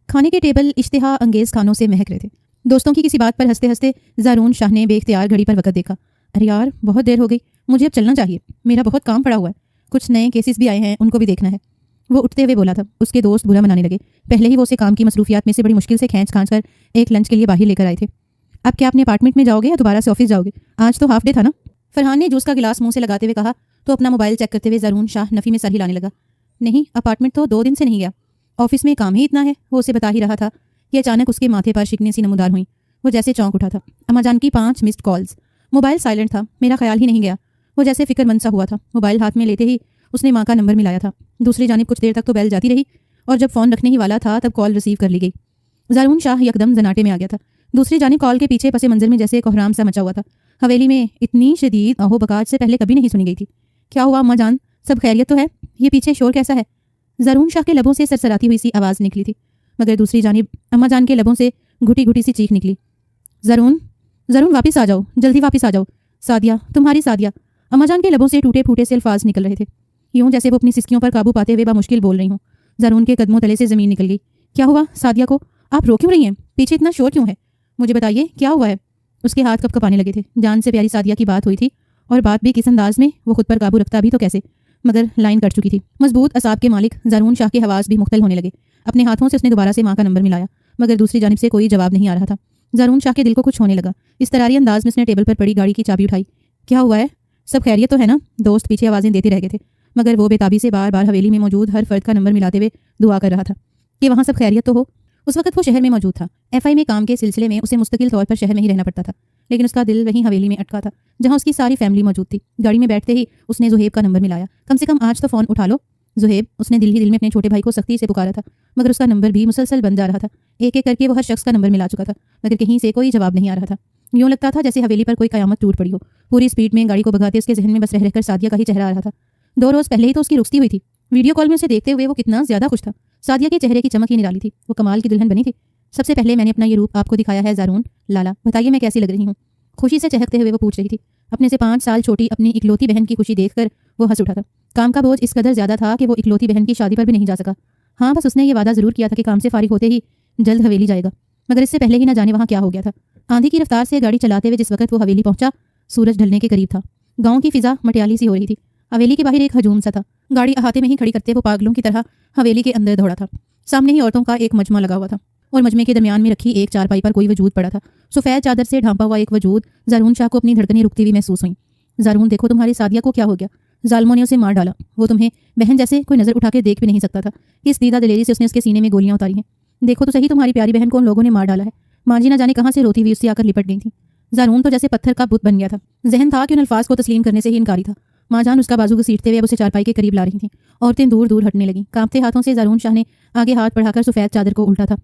کھانے کے ٹیبل اشتہا انگیز کھانوں سے مہک رہے تھے۔ دوستوں کی کسی بات پر ہنستے ہنستے زارون شاہ نے بے اختیار گھڑی پر وقت دیکھا۔ ارے یار بہت دیر ہو گئی، مجھے اب چلنا چاہیے، میرا بہت کام پڑا ہوا ہے، کچھ نئے کیسز بھی آئے ہیں، ان کو بھی دیکھنا ہے۔ وہ اٹھتے ہوئے بولا تھا۔ اس کے دوست برا منانے لگے، پہلے ہی وہ اسے کام کی مصروفیات میں سے بڑی مشکل سے کھینچ کھانچ کر ایک لنچ کے لیے باہر لے کر آئے تھے۔ اب کیا اپنے اپارٹمنٹ میں جاؤ گے یا دوبارہ سے آفس جاؤ گے؟ آج تو ہاف ڈے تھا نا؟ فرحان نے جوس کا گلاس منہ سے لگاتے ہوئے کہا تو اپنا موبائل چیک کرتے ہوئے زارون شاہ نفی میں سر ہلانے لگا۔ نہیں، اپارٹمنٹ تو 2 دن سے نہیں گیا، آفس میں کام ہی اتنا ہے۔ وہ اسے بتا ہی رہا تھا کہ اچانک اس کے ماتھے پر شکنیں سی نمودار ہوئیں۔ وہ جیسے چونک اٹھا تھا۔ اما جان کی 5 مسڈ کالز، موبائل سائلنٹ تھا، میرا خیال ہی نہیں گیا۔ وہ جیسے فکر مند سا ہوا تھا۔ موبائل ہاتھ میں لیتے ہی اس نے ماں کا نمبر ملایا تھا۔ دوسری جانب کچھ دیر تک تو بیل جاتی رہی اور جب فون رکھنے ہی والا تھا تب کال ریسیو کر لی گئی۔ زارون شاہ یکدم زناٹے میں آ گیا تھا۔ دوسری جانب کال کے پیچھے پس منظر میں جیسے کوہرام سا مچا ہوا تھا۔ حویلی میں اتنی شدید آہو بکاج سے پہلے کبھی نہیں سنی گئی تھی۔ کیا ہوا اما جان، سب خیریت تو ہے؟ یہ پیچھے شور کیسا ہے؟ زارون شاہ کے لبوں سے سرسراتی ہوئی سی آواز نکلی تھی، مگر دوسری جانب اما جان کے لبوں سے گھٹی گھٹی سی چیخ نکلی۔ زارون واپس آ جاؤ، جلدی واپس آ جاؤ، سعدیہ، تمہاری سعدیہ۔ اما جان کے لبوں سے ٹوٹے پھوٹے سے الفاظ نکل رہے تھے، یوں جیسے وہ اپنی سسکیوں پر قابو پاتے ہوئے بامشکل بول رہی ہوں۔ زارون کے قدموں تلے سے زمین نکل گئی۔ کیا ہوا سعدیہ کو؟ آپ رو کیوں رہی ہیں؟ پیچھے اتنا شور کیوں ہے؟ مجھے بتائیے کیا ہوا ہے؟ اس کے ہاتھ کپ کپانے لگے تھے۔ جان سے پیاری سعدیہ کی بات ہوئی تھی، اور بات بھی کس انداز میں؟ وہ خود پر قابو رکھتا بھی تو کیسے؟ مگر لائن کٹ چکی تھی۔ مضبوط اعصاب کے مالک زارون شاہ کے حواس بھی مختل ہونے لگے۔ اپنے ہاتھوں سے اس نے دوبارہ سے ماں کا نمبر ملایا، مگر دوسری جانب سے کوئی جواب نہیں آ رہا تھا۔ زارون شاہ کے دل کو کچھ ہونے لگا۔ اس طراری انداز میں اس نے ٹیبل پر پڑی گاڑی کی چابی اٹھائی۔ کیا ہوا ہے؟ سب خیریت تو ہے نا؟ دوست پیچھے آوازیں دیتے رہ گئے تھے، مگر وہ بے تابی سے بار بار حویلی میں موجود ہر فرد کا نمبر ملاتے ہوئے دعا کر رہا تھا کہ وہاں سب خیریت تو ہو۔ اس وقت وہ شہر میں موجود تھا۔ ایف آئی میں کام کے سلسلے میں اسے مستقل طور پر شہر میں ہی رہنا پڑتا تھا، لیکن اس کا دل وہیں حویلی میں اٹکا تھا جہاں اس کی ساری فیملی موجود تھی۔ گاڑی میں بیٹھتے ہی اس نے زہیب کا نمبر ملایا۔ کم سے کم آج تو فون اٹھا لو زہیب، اس نے دل ہی دل میں اپنے چھوٹے بھائی کو سختی سے پکارا تھا، مگر اس کا نمبر بھی مسلسل بند جا رہا تھا۔ ایک ایک کر کے وہ ہر شخص کا نمبر ملا چکا تھا، مگر کہیں سے کوئی جواب نہیں آ رہا تھا۔ یوں لگتا تھا جیسے حویلی پر کوئی قیامت ٹوٹ پڑی ہو۔ پوری سپیڈ میں گاڑی کو بھگاتے اس کے ذہن میں بس رہ کر سعدیہ کا ہی چہرہ آ رہا تھا۔ 2 روز پہلے ہی تو اس کی رخصتی ہوئی تھی۔ ویڈیو کال میں اسے دیکھتے ہوئے وہ کتنا زیادہ خوش تھا۔ سعدیہ کے چہرے کی چمک ہی نرالی تھی، وہ کمال کی دلہن بنی تھی۔ سب سے پہلے میں نے اپنا یہ روپ آپ کو دکھایا ہے زارون لالا، بتائیے میں کیسی لگ رہی ہوں؟ خوشی سے چہکتے ہوئے وہ پوچھ رہی تھی۔ اپنے سے 5 سال چھوٹی اپنی اکلوتی بہن کی خوشی دیکھ کر وہ ہنس اٹھا تھا۔ کام کا بوجھ اس قدر زیادہ تھا کہ وہ اکلوتی بہن کی شادی پر بھی نہیں جا سکا۔ ہاں بس اس نے یہ وعدہ ضرور کیا تھا کہ کام سے فارغ ہوتے ہی جلد حویلی جائے گا، مگر اس سے پہلے ہی نہ جانے وہاں کیا ہو گیا تھا۔ آندھی کی رفتار سے گاڑی چلاتے ہوئے جس وقت وہ حویلی پہنچا، سورج ڈھلنے کے قریب تھا۔ گاؤں کی فضا مٹیالی سی ہو رہی تھی۔ حویلی کے باہر ایک ہجوم سا تھا۔ گاڑی احاطے میں ہی کھڑی کرتے وہ پاگلوں کی طرح حویلی کے اندر دوڑا تھا۔ سامنے ہی عورتوں کا ایک مجمع لگا ہوا تھا، اور مجمع کے درمیان میں رکھی ایک چارپائی پر کوئی وجود پڑا تھا۔ سفید چادر سے ڈھانپا ہوا ایک وجود زارون شاہ کو اپنی دھڑکنیں رکتی ہوئی محسوس ہوئیں۔ زارون دیکھو تمہاری سعدیہ کو کیا ہو گیا، ظالموں نے اسے مار ڈالا۔ وہ تمہیں بہن جیسے کوئی نظر اٹھا کے دیکھ بھی نہیں سکتا تھا۔ اس دیدہ دلیری سے اس نے اس کے سینے میں گولیاں اتاری ہیں۔ دیکھو تو صحیح تمہاری پیاری بہن کو ان لوگوں نے مار ڈالا ہے۔ ماں جی نہ جانے کہاں سے روتی ہوئی اس سے آ کر لپٹ گئی تھی۔ زارون تو جیسے پتھر کا بت بن گیا تھا۔ ذہن تھا کہ ان الفاظ کو تسلیم کرنے سے ہی انکاری تھا۔ ماں جان اس کا بازو گھسیٹتے ہوئے اب اسے چارپائی کے قریب لا رہی تھیں۔ عورتیں دور دور ہٹنے لگیں۔ کانپتے ہاتھوں سے زارون شاہ نے آگے ہاتھ بڑھا کر سفید چادر کو الٹا تھا،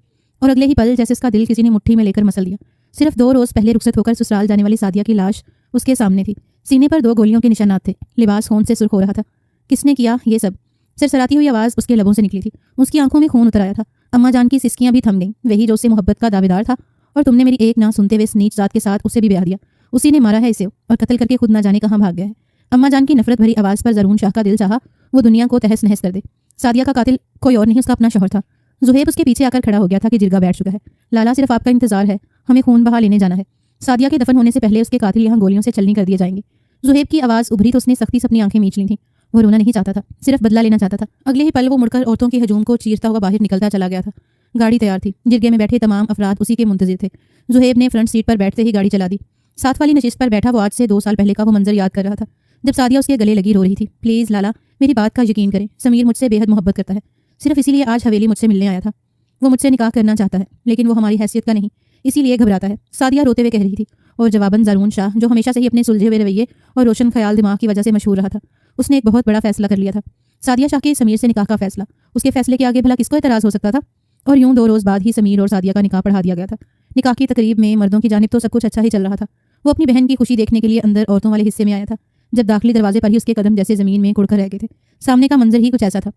اور اگلے ہی پل جیسے اس کا دل کسی نے مٹھی میں لے کر مسل دیا۔ صرف 2 روز پہلے رخصت ہو کر سسرال جانے والی سعدیہ کی لاش اس کے سامنے تھی۔ سینے پر 2 گولیوں کے نشانات تھے۔ لباس خون سے سرخ ہو رہا تھا۔ کس نے کیا یہ سب؟ سرسراتی ہوئی آواز اس کے لبوں سے نکلی تھی۔ اس کی آنکھوں میں خون اتر آیا تھا۔ اما جان کی سسکیاں بھی تھم گئیں، وہی جو اس سے محبت کا دعویدار تھا، اور تم نے میری ایک نہ سنتے ہوئے اس نیچ ذات کے ساتھ اسے بھی بیاہ دیا۔ اسی نے مارا ہے اسے، اور قتل کر کے خود نہ جانے کہاں بھاگ گیا ہے۔ اما جان کی نفرت بھری آواز پر زارون شاہ کا دل چاہا وہ دنیا کو تہس نہس کر دے۔ سعدیہ کا قاتل کوئی اور نہیں، اس کا اپنا شوہر تھا۔ زہیب اس کے پیچھے آ کر کھڑا ہو گیا تھا کہ جرگہ بیٹھ چکا ہے۔ لالا صرف آپ کا انتظار ہے، ہمیں خون بہا لینے جانا ہے۔ سعدیہ کے دفن ہونے سے پہلے اس کے قاتل یہاں گولیوں سے چلنی کر دیے جائیں گے۔ زہیب کی آواز ابھری تو اس نے سختی سے اپنی آنکھیں میچ لی تھیں۔ وہ رونا نہیں چاہتا تھا، صرف بدلہ لینا چاہتا تھا۔ اگلے ہی پل وہ مڑ کر عورتوں کے ہجوم کو چیرتا ہوا باہر نکلتا چلا گیا تھا۔ گاڑی تیار تھی، جرگے میں بیٹھے تمام افراد اسی کے منتظر تھے۔ زہیب نے فرنٹ سیٹ پر بیٹھتے ہی گاڑی چلا دی۔ ساتھ والی نشست پر بیٹھا وہ آج سے 2 سال پہلے کا وہ منظر یاد کر رہا تھا جب سعدیہ اس کے گلے لگی رو رہی تھی۔ پلیز لالا میری بات کا یقین کریں، سمیر مجھ سے بے حد محبت کرتا ہے، صرف اسی لیے آج حویلی مجھ سے ملنے آیا تھا۔ وہ مجھ سے نکاح کرنا چاہتا ہے، لیکن وہ ہماری حیثیت کا نہیں، اسی لیے گھبراتا ہے، سعدیہ روتے ہوئے کہہ رہی تھی۔ اور جواباً زارون شاہ جو ہمیشہ سے ہی اپنے سلجھے ہوئے رویے اور روشن خیال دماغ کی وجہ سے مشہور رہا تھا، اس نے ایک بہت بڑا فیصلہ کر لیا تھا۔ سعدیہ شاہ کے سمیر سے نکاح کا فیصلہ، اس کے فیصلے کے آگے بھلا کس کو اعتراض ہو سکتا تھا؟ اور یوں 2 روز بعد ہی سمیر اور سعدیہ کا نکاح پڑھا دیا گیا تھا۔ نکاح کی تقریب میں مردوں کی جانب تو سب کچھ اچھا ہی چل رہا تھا۔ وہ اپنی بہن کی خوشی دیکھنے کے لیے اندر عورتوں والے حصے میں آیا تھا، جب داخلی دروازے پر ہی اس کے قدم جیسے زمین میں کڑ کر رہ گئے تھے۔ سامنے کا منظر ہی کچھ ایسا تھا۔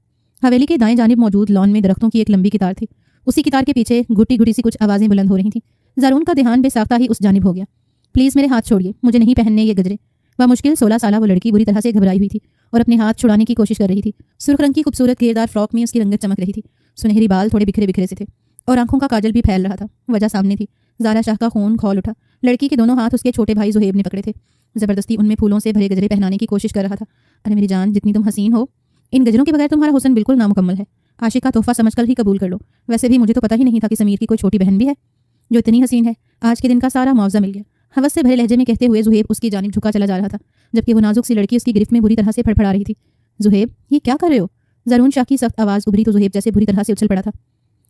حویلی کے دائیں جانب موجود لان میں درختوں کی ایک لمبی قطار تھی۔ اسی قطار کے پیچھے گھٹی گھٹی سی کچھ آوازیں بلند ہو رہی تھیں۔ زارون کا دھیان بے ساختہ ہی اس جانب ہو گیا۔ پلیز میرے ہاتھ چھوڑیے، مجھے نہیں پہننے یہ گجرے۔ بمشکل 16 سالہ وہ لڑکی بری طرح سے گھبرائی ہوئی تھی اور اپنے ہاتھ چھڑانے کی کوشش کر رہی تھی۔ سرخ رنگ کی خوبصورت گھیردار فراک میں اس کی رنگت چمک رہی تھی۔ سنہری بال تھوڑے بکھرے بکھرے سے تھے۔ और आंखों का काजल भी फैल रहा था। वजह सामने थी, ज़ारा शाह का खून खौल उठा। लड़की के दोनों हाथ उसके छोटे भाई ज़ुहैब ने पकड़े थे। ज़बरदस्ती उनमें फूलों से भरे गजरे पहनाने की कोशिश कर रहा था। अरे मेरी जान, जितनी तुम हसीन हो, इन गजरों के बगैर तुम्हारा हुस्न बिल्कुल नामुकम्मल है। आशिक का तोहफा समझकर ही कबूल कर लो। वैसे भी मुझे तो पता ही नहीं था कि समीर की कोई छोटी बहन भी है जो इतनी हसीन है। आज के दिन का सारा मुआवजा मिल गया। हवस से भरे लहजे में कहते हुए ज़ुहैब उसकी जानिब झुका चला जा रहा था, जबकि वो नाजुक सी लड़की उसकी गिरफ्त में बुरी तरह से फड़फड़ा रही थी। ज़ुहैब, ये क्या कर रहे हो? ज़रून शाह की सख्त आवाज़ उभरी तो ज़ुहैब जैसे बुरी तरह से उछल पड़ा था।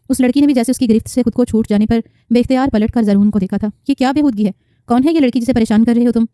उस लड़की ने भी जैसे उसकी गिरफ्त से खुद को छूट जाने पर बेख्तियार पलट कर ज़रून को देखा था। ये क्या बेहूदगी है? कौन है ये लड़की जिसे परेशान कर रहे हो तुम?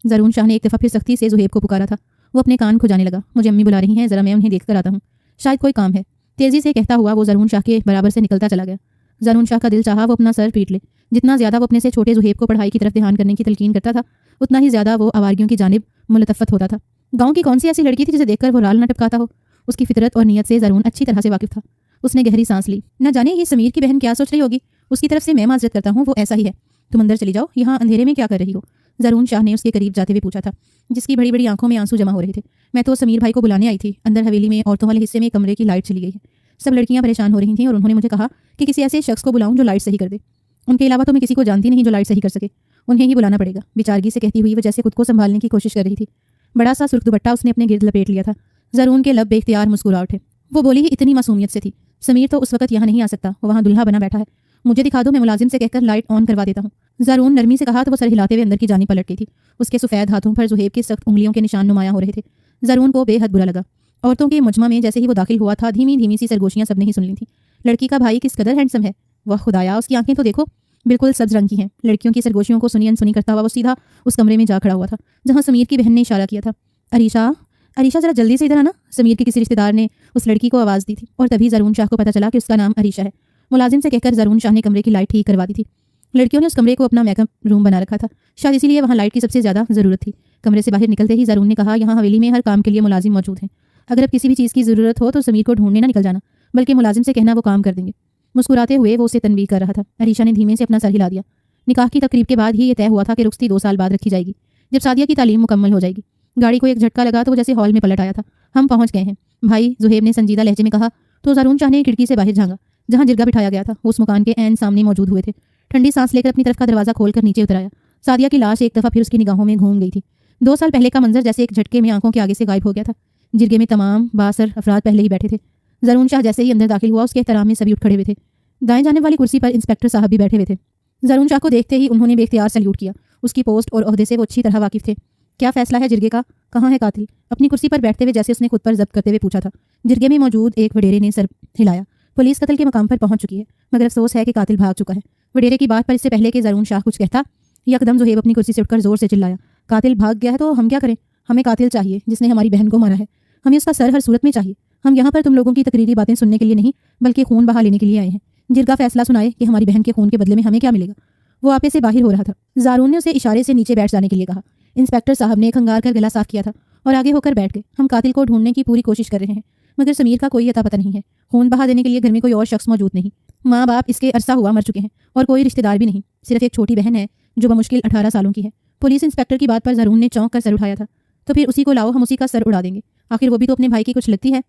ज़रून शाह ने एक दफ़ा फिर सख्ती से ज़ुहैब को पुकारा था। वो अपने कान खुजाने लगा। मुझे अम्मी बुला रही हैं, ज़रा मैं उन्हें देख कर आता हूँ, शायद कोई काम है। तेज़ी से कहता हुआ वो ज़रून शाह के बराबर से निकलता चला गया। ज़रून शाह का दिल चाहा वो अपना सर पीट ले। जितना ज़्यादा वो अपने से छोटे ज़ुहैब को पढ़ाई की तरफ ध्यान करने की तलकीन करता था, उतना ही ज़्यादा वो आवारगियों की जानिब मुलतफ़त होता था। गाँव की कौन सी ऐसी लड़की थी जिसे देखकर वो राल न टपकाता हो? उसकी फितरत और नीयत से ज़रून अच्छी तरह से वाकिफ था। उसने गहरी सांस ली। न जाने ये समीर की बहन क्या सोच रही होगी। उसकी तरफ से मैं माजरत करता हूँ, वो ऐसा ही है। तुम अंदर चली जाओ, यहाँ अंधेरे में क्या कर रही हो? ज़रून शाह ने उसके करीब जाते हुए पूछा था, जिसकी बड़ी बड़ी आंखों में आंसू जमा हो रहे थे। मैं तो समीर भाई को बुलाने आई थी। अंदर हवेली में औरतों वाले हिस्से में एक कमरे की लाइट चली गई है। सब लड़कियां परेशान हो रही थीं और उन्होंने मुझे कहा कि किसी ऐसे शख्स को बुलाऊं जो लाइट सही कर दे। उनके अलावा तो मैं किसी को जानती नहीं जो लाइट सही कर सके। उन्हें ही बुलाना पड़ेगा। बेचारगी से कहती हुई वो जैसे खुद को संभालने की कोशिश कर रही थी। बड़ा सा सुर्ख दुपट्टा उसने अपने गिर्द लपेट लिया था। ज़रून के लब बेख्तियार मुस्कुरा उठे। वो बोली ही इतनी मासूमियत से थी, समीर तो उस वक्त यहाँ नहीं आ सकता, वो वहाँ दुल्हा बना बैठा है। मुझे दिखा दो, मैं मुलाजिम से कहकर लाइट ऑन करवा देता हूँ। ज़रून नरमी से कहा तो वो सर हिलाते हुए अंदर की जानी पलट गई थी। उसके सफ़ेद हाथों पर ज़ुहैब की सख्त उंगलियों के निशान नुमाया हो रहे थे। ज़रून को बेहद बुरा लगा। औरतों के मुजमा में जैसे ही वो दाखिल हुआ था, धीमी धीमी सी सरगोशियाँ सबने ही सुन ली थी। लड़की का भाई किस कदर हैंडसम है। वह खुदाया, उसकी आंखें तो देखो, बिल्कुल सब्ज रंग की हैं। लड़कियों की सरगोशियों को सुनी अनसुनी करता हुआ वो सीधा उस कमरे में जा खड़ा हुआ था जहाँ समीर की बहन ने इशारा किया था। अरीशा, अरीशा जरा जल्दी से इधर आना। समीर के किसी रिश्तेदार ने उस लड़की को आवाज़ दी थी और तभी ज़रून शाह को पता चला कि उसका नाम अरीशा है। मुलाजिम से कहकर ज़रून शाह ने कमरे की लाइट ठीक करवा दी थी। लड़कियों ने उस कमरे को अपना मेकअप रूम बना रखा था, शायद इसीलिए वहाँ लाइट की सबसे ज़्यादा ज़रूरत थी। कमरे से बाहर निकलते ही ज़रून ने कहा, यहाँ हवेली में हर काम के लिए मुलाजिम मौजूद हैं। अगर अब किसी भी चीज़ की ज़रूरत हो तो समीर को ढूंढने ना निकल जाना, बल्कि मुलाजिम से कहना, वो काम कर देंगे। मुस्कुराते हुए वो उसे तनबीह कर रहा था। अरीशा ने धीमे से अपना सर हिला दिया। निकाह की तकरीब के बाद ही ये तय हुआ था कि रुख्सती 2 साल बाद रखी जाएगी, जब सादिया की तालीम मुकम्मल हो जाएगी। गाड़ी को एक झटका लगा तो वो जैसे हॉल में पलट आया था। हम पहुंच गए हैं भाई, ज़ुहैब ने संजीदा लहजे में कहा तो ज़रून शाह ने खिड़की से बाहर झांका जहाँ जिरगा बिठाया गया था। वो उस मकान के ऐन सामने मौजूद हुए थे। ठंडी सांस लेकर अपनी तरफ का दरवाज़ा खोलकर नीचे उतर आया। सादिया की लाश एक दफ़ा फिर उसकी निगाहों में घूम गई थी। 2 साल पहले का मंजर जैसे एक झटके में आंखों के आगे से गायब हो गया था। जिरगे में तमाम बासर अफराद पहले ही बैठे थे। ज़रून शाह जैसे ही अंदर दाखिल हुआ, उसके एहतराम में सभी उठ खड़े हुए थे। दाएं जाने वाली कुर्सी पर इंस्पेक्टर साहब भी बैठे हुए थे। ज़रून शाह को देखते ही उन्होंने बेख्तियार सल्यूट किया। उसकी पोस्ट और ओहदे से वो अच्छी तरह वाकिफ थे। क्या फैसला है जिरगे का? कहाँ है कातिल? अपनी कुर्सी पर बैठते हुए जैसे उसने खुद पर जब्त करते हुए पूछा था। जिरगे में मौजूद एक वडेरे ने सर हिलाया। पुलिस कत्ल के मकाम पर पहुंच चुकी है, मगर अफसोस है कि कातिल भाग चुका है। वडेरे की बात पर इससे पहले कि ज़रून शाह कुछ कहता, यकदम ज़ुहैब अपनी कुर्सी से उठकर जोर से चिल्लाया, कातिल भाग गया है तो हम क्या करें? हमें कातिल चाहिए जिसने हमारी बहन को मारा है। हमें उसका सर हर सूरत में चाहिए। हम यहाँ पर तुम लोगों की तकरीरी बातें सुनने के लिए नहीं, बल्कि खून बहा लेने के लिए आए हैं। जिरगा फैसला सुनाए कि हमारी बहन के खून के बदले में हमें क्या मिलेगा। वो आपे से बाहर हो रहा था। ज़रून ने उसे इशारे से नीचे बैठ जाने के लिए कहा। इंस्पेक्टर साहब ने खंगार कर गला साफ किया था और आगे होकर बैठ गए। हम कातिल को ढूंढने की पूरी कोशिश कर रहे हैं, मगर समीर का कोई अता पता नहीं है। खून बहा देने के लिए घर में कोई और शख्स मौजूद नहीं। माँ बाप इसके अरसा हुआ मर चुके हैं और कोई रिश्तेदार भी नहीं। सिर्फ एक छोटी बहन है जो बमुश्किल 18 सालों की है। पुलिस इंस्पेक्टर की बात पर ज़रून ने चौंक कर सर उठाया था। तो फिर उसी को लाओ, हम उसी का सर उड़ा देंगे। आखिर वो भी तो अपने भाई की कुछ लगती है।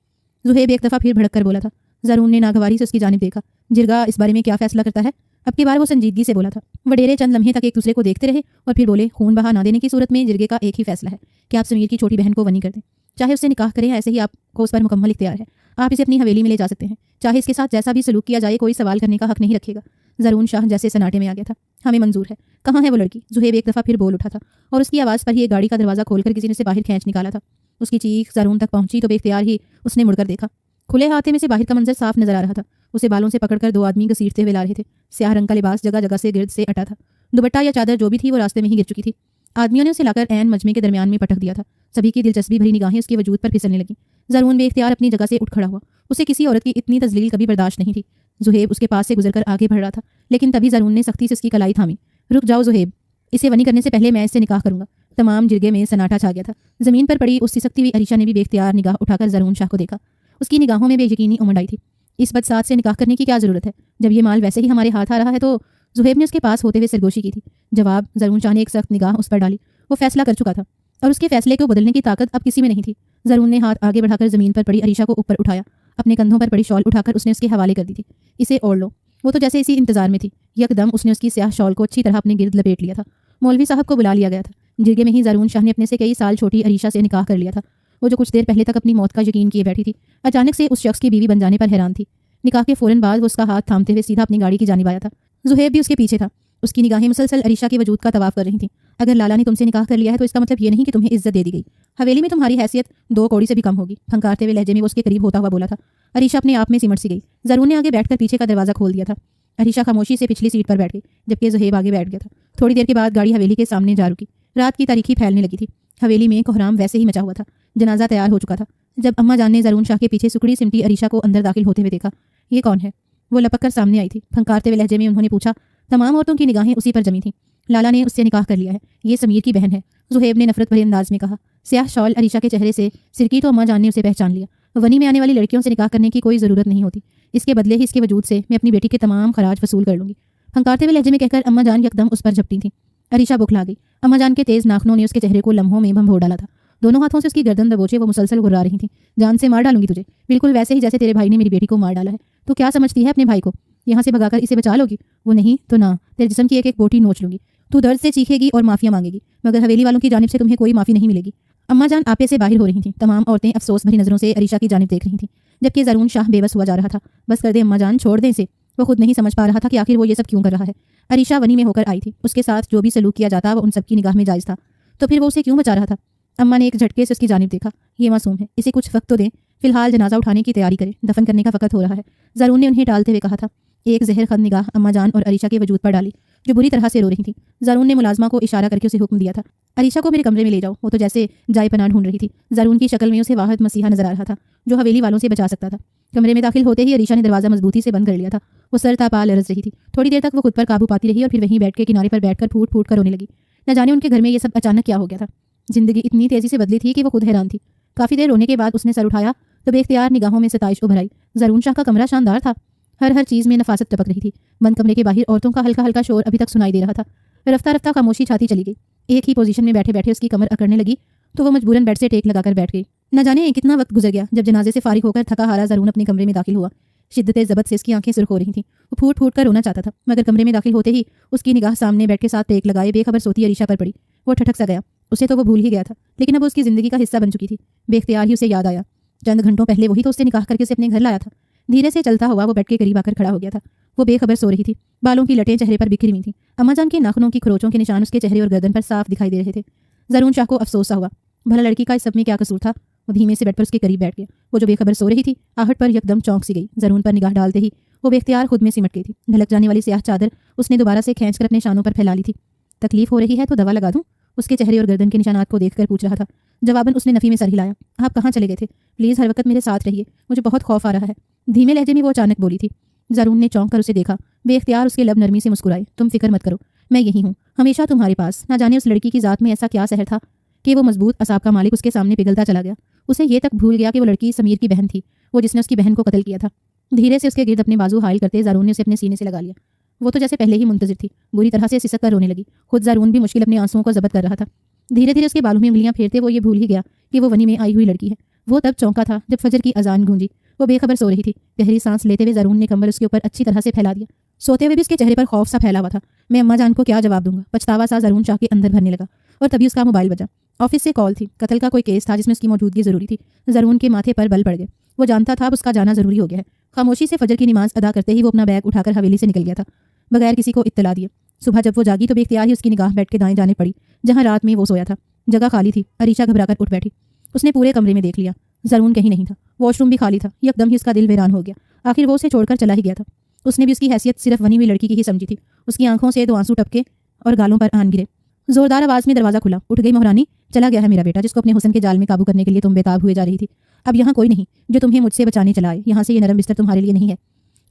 ज़ुहैब एक दफ़ा फिर भड़क कर बोला था। ज़रून ने नागवारी से उसकी जानिब देखा। जिरगा इस बारे में क्या फैसला करता है? अब की बार वो संजीदगी से बोला था। वडेरे चंद लम्हे तक एक दूसरे को देखते रहे और फिर बोले, खून बहा ना देने की सूरत में जिरगे का एक ही फैसला है कि आप समीर की छोटी बहन को वनी कर दें। चाहे उससे निकाह करें, ऐसे ही आपको उस पर मुकम्मल इख्तियार है। आप इसे अपनी हवेली में ले जा सकते हैं। चाहे इसके साथ जैसा भी सलूक किया जाए, कोई सवाल करने का हक नहीं रखेगा। ज़रून शाह जैसे सनाटे में आ गया था। हमें मंजूर है। कहाँ है वो लड़की? ज़ुहैब एक दफ़ा फिर बोल उठा था और उसकी आवाज़ पर ही एक गाड़ी का दरवाज़ा खोलकर किसी ने उसे बाहर खींच निकाला था। उसकी चीख ज़रून तक पहुंची तो बेख्तियार ही उसने मुड़कर देखा। खुले हाथे में से बाहर का मंजर साफ नजर आ रहा था। उसे बालों से पकड़कर 2 आदमी घसीटते हुए ला रहे थे। स्याह रंग का लिबास जगह जगह से गिर्द से अटा था। दुपट्टा या चादर जो भी थी वो रास्ते में ही गिर चुकी थी। आदमियों ने उसे लाकर ऐन मजमे के दरमियान में पटक दिया था। सभी की दिलचस्पी भरी निगाहें उसके वजूद पर फिसलने लगी। ज़रून बेख्तियार अपनी जगह से उठ खड़ा हुआ। उसे किसी औरत की इतनी तजलील कभी बर्दाश्त नहीं थी। ज़ुहैब उसके पास से गुजरकर आगे बढ़ रहा था, लेकिन तभी ज़रून ने सख्ती से उसकी कलाई थामी। रुक जाओ ज़ुहैब, इसे वनी करने से पहले मैं इससे निकाह करूंगा। तमाम जिरगे में सन्नाटा छा गया था। ज़मीन पर पड़ी उस सिसकती हुई अरीशा ने भी बेख्तियार निगाह उठाकर ज़रून शाह को देखा। उसकी निगाहों में बेयकीनी उमड़ आई थी। इस बदसात से निकाह करने की क्या ज़रूरत है? जब ये माल वैसे ही हमारे हाथ आ रहा है तो ज़ुहैब ने उसके पास होते हुए सरगोशी की थी। जवाब ज़रून शाह ने एक सख्त निगाह उस पर डाली। वो फैसला कर चुका था और उसके फैसले को बदलने की ताकत अब किसी में नहीं थी। ज़रून ने हाथ आगे बढ़ाकर ज़मीन पर पड़ी अरीशा को ऊपर उठाया। अपने कंधों पर पड़ी शॉल उठाकर उसने उसके हवाले कर दी थी। इसे ओढ़ लो। वो तो जैसे इसी इंतजार में थी। यकदम उसने उसकी स्याह शॉल को अच्छी तरह अपने गिर्द लपेट लिया था। मौलवी साहब को बुला लिया गया था। जिरगे में ही ज़रून शाह ने अपने से कई साल छोटी अरीशा से निकाह कर लिया था। वो जो कुछ देर पहले तक अपनी मौत का यकीन किए बैठी थी, अचानक से उस शख्स की बीवी बन जाने पर हैरान थी। निकाह के फौरन बाद वो उसका हाथ थामते हुए सीधा अपनी गाड़ी की जानिब आया था। ज़ुहैब भी उसके पीछे था। उसकी निगाहें मुसलसल अरीशा के वजूद का तवाफ कर रही थीं। अगर लाला ने तुमसे निकाह कर लिया है तो इसका मतलब ये नहीं कि तुम्हें इज्जत दे दी गई। हवेली में तुम्हारी हैसियत 2 कौड़ी से भी कम होगी। फंकारते हुए लहजे में वो उसके करीब होता हुआ बोला था। अरीशा अपने आप में सिमट सी गई। ज़रून ने आगे बैठकर पीछे का दरवाज़ा खोल दिया था। अरीशा खामोशी से पिछली सीट पर बैठ गई, जबकि ज़ुहैब आगे बैठ गया था। थोड़ी देर के बाद गाड़ी हवेली के सामने जा रुकी। रात की तारीखी फैलने लगी थी। हवेली में कोहराम वैसे ही मचा हुआ था। जनाजा तैयार हो चुका था। जब अम्मा जान ने ज़रून शाह के पीछे सुकड़ी सिमटी अरीशा को अंदर दाखिल होते हुए देखा, ये कौन है? वो लपक कर सामने आई थी। फंकारते हुए लहजे में उन्होंने पूछा। तमाम औरतों की निगाहें उसी पर जमी थीं। लाला ने उससे निकाह कर लिया है। ये समीर की बहन है, ज़ुहैब ने नफरत भरे अंदाज में कहा। स्याह शॉल अरीशा के चेहरे से सिरकी तो अम्मा जान ने उसे पहचान लिया। वनी में आने वाली लड़कियों से निकाह करने की कोई ज़रूरत नहीं होती। इसके बदले ही इसके वजूद से मैं अपनी बेटी के तमाम खराज वसूल कर लूंगी। फंकारते हुए लहजे में कहकर अम्मा जान यकदम उस पर झपटी थी। अरीशा बुखला गई। अम्मा जान के तेज नाखनों ने उसके चेहरे को लम्हों में भंभोर डाला था। दोनों हाथों से उसकी गर्दन दबोचे वो मुसलसल गुर्रा रही थी। जान से मार डालूंगी तुझे, बिल्कुल वैसे ही जैसे तेरे भाई ने मेरी बेटी को मार डाला है। तो क्या समझती है अपने भाई को? यहाँ से भगाकर इसे बचा लोगी? वो नहीं तो ना, तेरे जिस्म की एक एक बोटी नोच लूंगी। तू दर्द से चीखेगी और माफिया मांगेगी, मगर हवेली वालों की जानिब से तुम्हें कोई माफी नहीं मिलेगी। अम्मा जान आपे से बाहर हो रही थी। तमाम औरतें अफसोस भरी नजरों से अरीशा की जानिब देख रही थी, जबकि ज़रून शाह बेबस हुआ जा रहा था। बस कर दे अम्मा जान, छोड़ दे इसे। वो खुद नहीं समझ पा रहा था कि आखिर वो ये सब क्यों कर रहा है। अरीशा वनी में होकर आई थी। उसके साथ जो भी सलूक किया जाता वो उन सबकी निगाह में जायज़ था। तो फिर वो उसे क्यों बचा रहा था? अम्मा ने एक झटके से उसकी जानिब देखा। ये मासूम है, इसे कुछ वक्त तो दें। फिलहाल जनाजा उठाने की तैयारी करें, दफन करने का वक्त हो रहा है। ज़रून ने उन्हें टालते हुए कहा था। एक जहर खद निगाह अम्मा जान और अरीशा के वजूद पर डाली, जो बुरी तरह से रो रही थी। ज़रून ने मुलाजमा को इशारा करके उसे हुक्म दिया था। अरीशा को मेरे कमरे में ले जाओ। वो तो जैसे जाए पनाह ढूंढ रही थी। ज़रून की शक्ल में उसे वाहिद मसीहा नजर आ रहा था, जो हवेली वालों से बचा सकता था। कमरे में दाखिल होते ही अरीशा ने दरवाज़ा मजबूती से बंद कर लिया था। वो सर तापा लरज रही थी। थोड़ी देर तक वो खुद पर काबू पाती रही और फिर वहीं बैठ के किनारे पर बैठकर फूट फूट कर रोने लगी। न जाने उनके घर में ये सब अचानक क्या हो गया था। जिंदगी इतनी तेजी से बदली थी कि वो खुद हैरान थी। काफ़ी देर रोने के बाद उसने सर उठाया तो बेख्तियार निगाहों में सताइश उभर आई। ज़रून शाह का कमरा शानदार था। हर चीज़ में नफासत टपक रही थी। बंद कमरे के बाहर औरतों का हल्का हल्का शोर अभी तक सुनाई दे रहा था। रफ्ता रफ्ता खामोशी छाती चली गई। एक ही पोजीशन में बैठे बैठे उसकी कमर अकड़ने लगी तो वो मजबूरन बेड से टेक लगाकर बैठ गई। न जाने कितना वक्त गुजर गया जब जनाजे से फारिग होकर थका हारा ज़रून अपने कमरे में दाखिल हुआ। शिद्दत ज़बत से उसकी आंखें सुर्ख हो रही थीं। वो फूट फूट कर रोना चाहता था, मगर कमरे में दाखिल होते ही उसकी निगाह सामने बेड के साथ टेक लगाए बेखबर सोती अरीशा पर पड़ी। वो ठठक सा गया। उसे तो वो भूल ही गया था, लेकिन अब उसकी ज़िंदगी का हिस्सा बन चुकी थी। बेख्तियार ही उसे याद आया। चंद घंटों पहले वही तो उससे निकाह करके उसे अपने घर लाया था। धीरे से चलता हुआ वो बेड के करीब आकर खड़ा हो गया था। वो बेखबर सो रही थी। बालों की लटें चेहरे पर बिखरी हुई थी। अम्मा जान के नाखूनों की खरोचों के निशान उसके चेहरे और गर्दन पर साफ दिखाई दे रहे थे। ज़रून शाह को अफसोस सा हुआ। भला लड़की का इस सब में क्या कसूर था? वो धीमे से बेड पर उसके करीब बैठ गया। वो जो बेखबर सो रही थी, आहट पर यकदम चौंक सी गई। ज़रून पर निगाह डालते ही वो बेख्तियार खुद में सिमट गई थी। ढलक जाने वाली स्याह चादर उसने दोबारा से खींचकर अपने शानों पर फैला ली थी। तकलीफ हो रही है तो दवा लगा दूं? उसके चेहरे और गर्दन के निशानात को देखकर पूछ रहा था। जवाबन उसने नफी में सर हिलाया। आप कहाँ चले गए थे? प्लीज़ हर वक्त मेरे साथ रहिए, मुझे बहुत खौफ आ रहा है। धीमे लहजे में वो अचानक बोली थी। ज़रून ने चौंक कर उसे देखा। बेख्तियार उसके लब नरमी से मुस्कुराए। तुम फिक्र मत करो, मैं यही हूँ, हमेशा तुम्हारे पास। ना जाने उस लड़की की ज़ात में ऐसा क्या सहर था कि वो मजबूत असाब का मालिक उसके सामने पिघलता चला गया। उसे ये तक भूल गया कि वो लड़की समीर की बहन थी, वो जिसने उसकी बहन को कत्ल किया था। धीरे से उसके गिर्द अपने बाजू हाइल करते ज़रून ने उसे अपने सीने से लगा लिया। वो तो जैसे पहले ही मुंतजिर थी। बुरी तरह से सिसक कर रोने लगी। खुद ज़रून भी मुश्किल अपने आंसुओं को ज़ब्त कर रहा था। धीरे धीरे उसके बालों में उंगलियां फेरते वो ये भूल ही गया कि वो वनी में आई हुई लड़की है। वो तब चौंका था जब फजर की अजान गूंजी। वो बेखबर सो रही थी। गहरी सांस लेते हुए ज़रून ने कंबल उसके ऊपर अच्छी तरह से फैला दिया। सोते हुए भी उसके चेहरे पर खौफ सा फैला हुआ था। मैं अम्मा जान को क्या जवाब दूंगा? पछतावा सा ज़रून शाह के अंदर भरने लगा। और तभी उसका मोबाइल बजा। ऑफिस से कॉल थी। कत्ल का कोई केस था जिसमें उसकी मौजूदगी जरूरी थी। ज़रून के माथे पर बल पड़ गए। वो जानता था अब उसका जाना जरूरी हो गया है। खामोशी से फजर की नमाज अदा करते ही वो अपना बैग उठाकर हवेली से निकल गया था, बगैर किसी को इत्तला दिए। सुबह जब वो जागी तो बेख्तियार ही उसकी निगाह बेड के दाएं जाने पड़ी, जहां रात में वो सोया था। जगह खाली थी। अरीशा घबराकर उठ बैठी। उसने पूरे कमरे में देख लिया। ज़रून कहीं नहीं था। वॉशरूम भी खाली था। यकदम ही उसका दिल वीरान हो गया। आखिर वो उसे छोड़कर चला ही गया था। उसने भी उसकी हैसियत सिर्फ बनी हुई लड़की की ही समझी थी। उसकी आंखों से 2 आंसू टपके और गालों पर आन गिरे। जोरदार आवाज में दरवाजा खुला। उठ गई महारानी? चला गया है मेरा बेटा, जिसको अपने हुस्न के जाल में काबू करने के लिए तुम बेताब हुए जा रही थी। अब यहाँ कोई नहीं जो तुम्हें मुझसे बचाने चला आए। यहाँ से ये नरम बिस्तर तुम्हारे लिए नहीं है।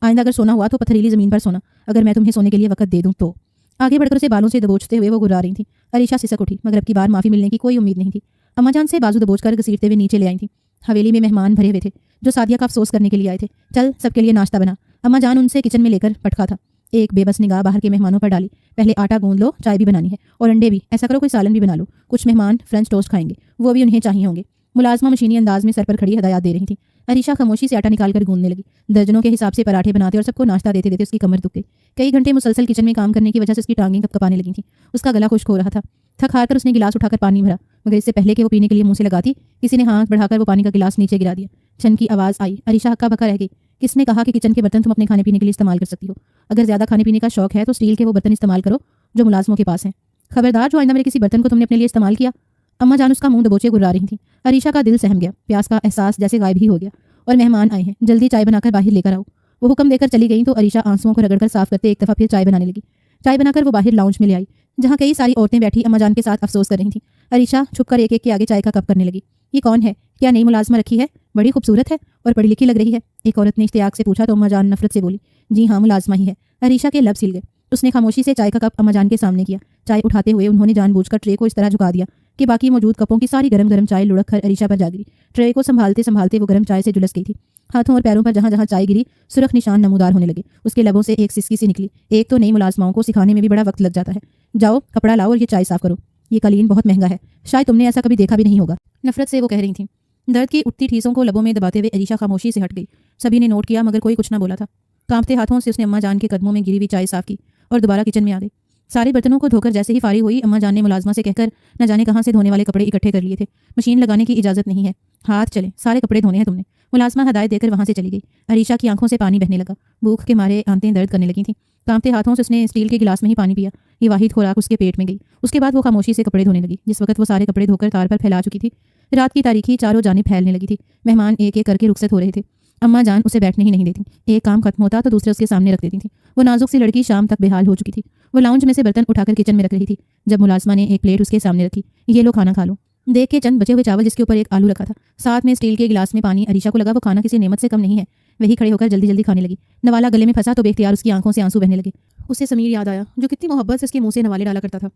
आइंदा अगर सोना हुआ तो पथरीली ज़मीन पर सोना, अगर मैं तुम्हें सोने के लिए वक्त दे दूँ तो। आगे बढ़कर उसे बालों से दबोचते हुए वो गुर्रा रही थी। अरीशा सिसक उठी, मगर अब की बार माफ़ी मिलने की कोई उम्मीद नहीं थी। अम्मा जान से बाजू दबोचकर घसीटते हुए नीचे ले आई थी। हवेली में मेहमान भरे हुए थे जो सादिया का अफसोस करने के लिए आए थे। चल सबके लिए नाश्ता बना। अम्मा जान उनसे किचन में लेकर पटका था। एक बेबस निगाह बाहर के मेहमानों पर डाली। पहले आटा गूंद लो, चाय भी बनानी है और अंडे भी। ऐसा करो कोई सालन भी बना लो। कुछ मेहमान फ्रेंच टोस्ट खाएंगे, वो भी उन्हें चाहिए होंगे। मुलाजमा मशीनी अंदाज में सर पर खड़ी हदायत दे रही थी। अरीशा खामोशी से आटा निकाल कर गूंदने लगी। दर्जनों के हिसाब से पराठे बनाते और सबको नाश्ता देते देते उसकी कमर दुख गई। कई घंटे मुसलसल किचन में काम करने की वजह से उसकी टांगें कपकपाने लगी थी। उसका गला खुश्क हो रहा था। थक हार कर उसने गिलास उठाकर पानी भरा, मगर इससे पहले कि वो पीने के लिए मुंह से लगाती, किसी ने हाथ बढ़ाकर वो पानी का गिलास नीचे गिरा दिया। छन की आवाज़ आई। अरीशा हक्का बक्का रह गई। किसने कहा कि किचन के बर्तन तुम अपने खाने पीने के लिए इस्तेमाल कर सकती हो? अगर ज़्यादा खाने पीने का शौक है तो स्टील के वो बर्तन इस्तेमाल करो जो मुलाजमों के पास हैं। खबरदार जो आइंदा मेरे किसी बर्तन को तुमने अपने लिए इस्तेमाल किया। अम्मा जान उसका मुंह दबोचे गुर्रा रही थी। अरीशा का दिल सहम गया। प्यास का एहसास जैसे गायब ही हो गया। और मेहमान आए हैं, जल्दी चाय बनाकर बाहर लेकर आओ। वो हुक्म देकर चली गई तो अरीशा आंसुओं को रगड़कर साफ करते एक दफ़ा फिर चाय बनाने लगी। चाय बनाकर वो बाहर लाउंज में ले आई, जहाँ कई सारी औरतें बैठी अम्मा जान के साथ अफसोस कर रही थीं। अरीशा छुपकर एक एक के आगे चाय का कप करने लगी। ये कौन है? क्या नई मुलाजमा रखी है? बड़ी खूबसूरत है और पढ़ी लिखी लग रही है। एक औरत ने इश्तियाक से पूछा तो अम्मा जान नफरत से बोली, जी हाँ, मुलाजमा ही है। अरीशा के लब सिल गए। उसने खामोशी से चाय का कप अम्मा जान के सामने किया। चाय उठाते हुए उन्होंने जानबूझकर ट्रे को इस तरह झुका दिया कि बाकी मौजूद कपों की सारी गरम गरम चाय लुढ़क कर अरीशा पर जा गिरी। ट्रे को संभालते संभालते वो गरम चाय से झुलस गई थी। हाथों और पैरों पर जहां जहां चाय गिरी सुरख निशान नमूदार होने लगे। उसके लबों से एक सिसकी सी निकली। एक तो नई मुलाजमाओं को सिखाने में भी बड़ा वक्त लग जाता है। जाओ कपड़ा लाओ और ये चाय साफ करो। ये कालीन बहुत महंगा है, शायद तुमने ऐसा कभी देखा भी नहीं होगा। नफरत से वो कह रही थी। दर्द की उठती ठीसों को लबों में दबाते हुए अरीशा खामोशी से हट गई। सभी ने नोट किया मगर कोई कुछ ना बोला था। कांपते हाथों से उसने अम्मा जान के कदमों में गिरी हुई चाय साफ की और दोबारा किचन में आ गई। सारे बर्तनों को धोकर जैसे ही फारिग हुई, अम्मा जान ने मुलाजमा से कहकर न जाने कहाँ से धोने वाले कपड़े इकट्ठे कर लिए थे। मशीन लगाने की इजाजत नहीं है, हाथ चले, सारे कपड़े धोने हैं तुमने। मुलाजमा हदायत देकर वहां से चली गई। अरीशा की आंखों से पानी बहने लगा। भूख के मारे आंतें दर्द करने लगी थी। कांपते हाथों से उसने स्टील के गिलास में ही पानी पिया। ये वाहिद खुराक उसके पेट में गई। उसके बाद वो खामोशी से कपड़े धोने लगी। जिस वक्त वो सारे कपड़े धोकर तार पर फैला चुकी थी, रात की तारीखी चारों जानिब फैलने लगी थी। मेहमान एक एक करके रुखसत हो रहे थे। अम्मा जान उसे बैठने ही नहीं देती। एक काम खत्म होता तो दूसरे उसके सामने रख देती थी। वो नाजुक सी लड़की शाम तक बेहाल हो चुकी थी। वो लाउंज में से बर्तन उठाकर किचन में रख रही थी जब मुलाजमा ने एक प्लेट उसके सामने रखी। ये लो, खाना खा लो। देख के चंद बचे हुए चावल जिसके ऊपर एक आलू रखा था, साथ में स्टील के गिलास में पानी। अरीशा को लगा वो खाना किसी नेमत से कम नहीं है। वही खड़े होकर जल्दी जल्दी खाने लगी। नवाला गले में फंसा तो बेख्तियार उसकी आंखों से आंसू बहने लगे। उसे समीर याद आया जो कितनी मोहब्बत से उसके मुंह से नवाले डाला करता था।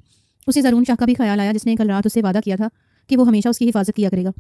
उसे ज़रून शाह का भी ख्याल आया जिसने कल रात उससे वादा किया था कि वो हमेशा उसकी हिफाजत किया करेगा।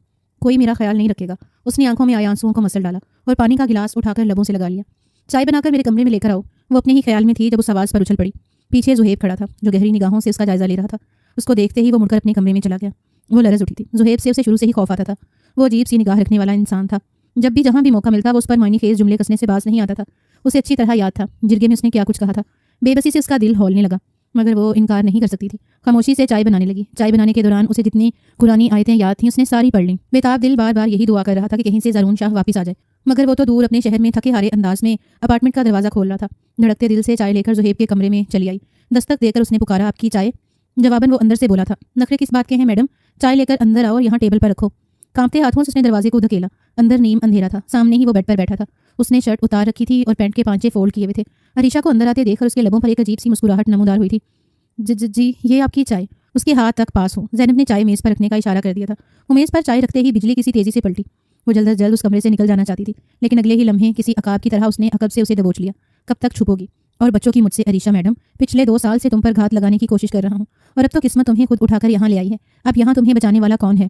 कोई मेरा ख्याल नहीं रखेगा। उसने आंखों में आए आंसुओं को मसल डाला और पानी का गिलास उठाकर लबों से लगा लिया। चाय बनाकर मेरे कमरे में लेकर आओ। वो अपने ही ख्याल में थी जब उस आवाज़ पर उछल पड़ी। पीछे जुहेब खड़ा था जो गहरी निगाहों से उसका जायजा ले रहा था। उसको देखते ही वो मुड़कर अपने कमरे में चला गया। वो लरज उठी थी। जुहेब से उसे शुरू से ही खौफ आता था। वो अजीब सी निगाह रखने वाला इंसान था। जब भी जहां भी मौका मिलता वो उस पर मायने खेज जुमले कसने से बाज नहीं आता था। उसे अच्छी तरह याद था जिरगे में उसने क्या कुछ कहा था। बेबसी से उसका दिल हौलने लगा मगर वो इनकार नहीं कर सकती थी। खामोशी से चाय बनाने लगी। चाय बनाने के दौरान उसे जितनी कुरानी आयतें याद थीं उसने सारी पढ़ लीं। बेताब दिल बार बार यही दुआ कर रहा था कि कहीं से ज़रून शाह वापस आ जाए, मगर वो तो दूर अपने शहर में थके हारे अंदाज में अपार्टमेंट का दरवाज़ा खोल रहा था। धड़कते दिल से चाय लेकर जुहेब के कमरे में चली आई। दस्तक देकर उसने पुकारा, आपकी चाय। जवाबन वो अंदर से बोला था, नखरे किस बात के हैं मैडम? चाय लेकर अंदर आओ और यहाँ टेबल पर रखो। कांपते हाथों से उसने दरवाजे को धकेला। अंदर नीम अंधेरा था। सामने ही वो बेड पर बैठा था। उसने शर्ट उतार रखी थी और पैंट के पांचे फोल्ड किए हुए थे। अरीशा को अंदर आते देखकर उसके लबों पर एक अजीब सी मुस्कुराहट नमूदार हुई थी। जी ये आपकी चाय। उसके हाथ तक पास हो ज़ैनब ने चाय मेज़ पर रखने का इशारा कर दिया था। वो मेज़ पर चाय रखते ही बिजली किसी तेजी से पलटी। वो जल्द अज जल्द उस कमरे से निकल जाना चाहती थी, लेकिन अगले ही लम्हे किसी अकाब की तरह उसने अकब से उसे दबोच लिया। कब तक छुपोगी? और बच्चों की मुझसे? अरीशा मैडम, पिछले 2 साल से तुम पर घात लगाने की कोशिश कर रहा हूँ और अब तो किस्मत तुम्हें खुद उठाकर यहाँ ले आई है। अब यहाँ तुम्हें बचाने वाला कौन है?